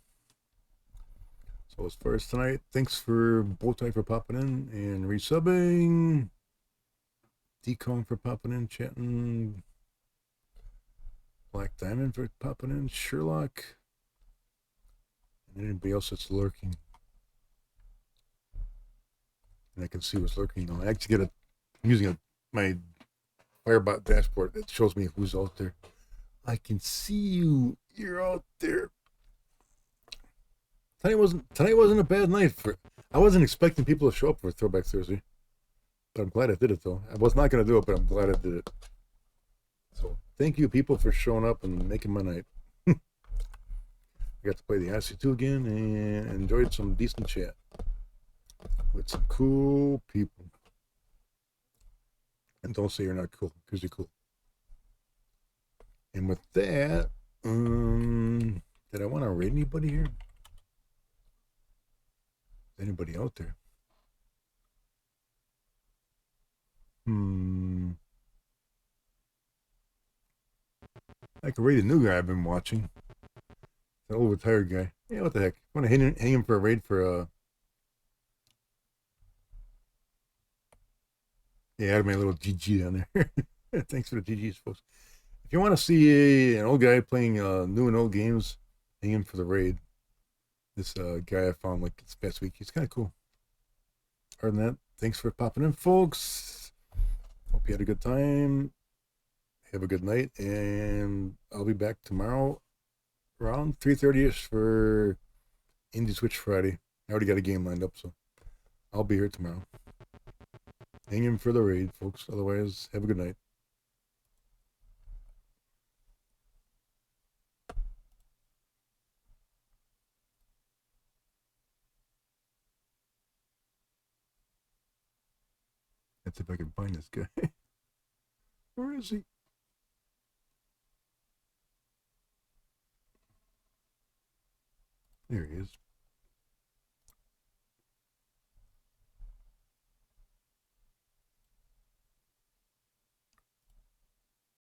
[SPEAKER 1] So as far as tonight, thanks for Bowtie for popping in and resubbing. Decon for popping in, chatting. Black Diamond for popping in, Sherlock. And anybody else that's lurking. And I can see what's lurking now. I actually I'm using my Firebot dashboard that shows me who's out there. I can see you. You're out there. Tonight wasn't a bad night I wasn't expecting people to show up for Throwback Thursday. But I'm glad I did it though. I was not gonna do it, but I'm glad I did it. So thank you people for showing up and making my night. got to play the Odyssey2 again and enjoyed some decent chat with some cool people. And don't say you're not cool, because you're cool. And with that, did I want to raid anybody here? Is anybody out there? I could raid a new guy I've been watching. An old retired guy. Yeah, what the heck? I want to hang him for a raid for yeah, I had my little GG down there. Thanks for the GGs, folks. If you want to see an old guy playing new and old games, hang him for the raid. This guy I found like this past week. He's kind of cool. Other than that, thanks for popping in, folks. Hope you had a good time. Have a good night, and I'll be back tomorrow around 3:30ish for Indie Switch Friday. I already got a game lined up, so I'll be here tomorrow. Hang in for the raid, folks. Otherwise, have a good night. Let's see if I can find this guy. Where is he? There he is.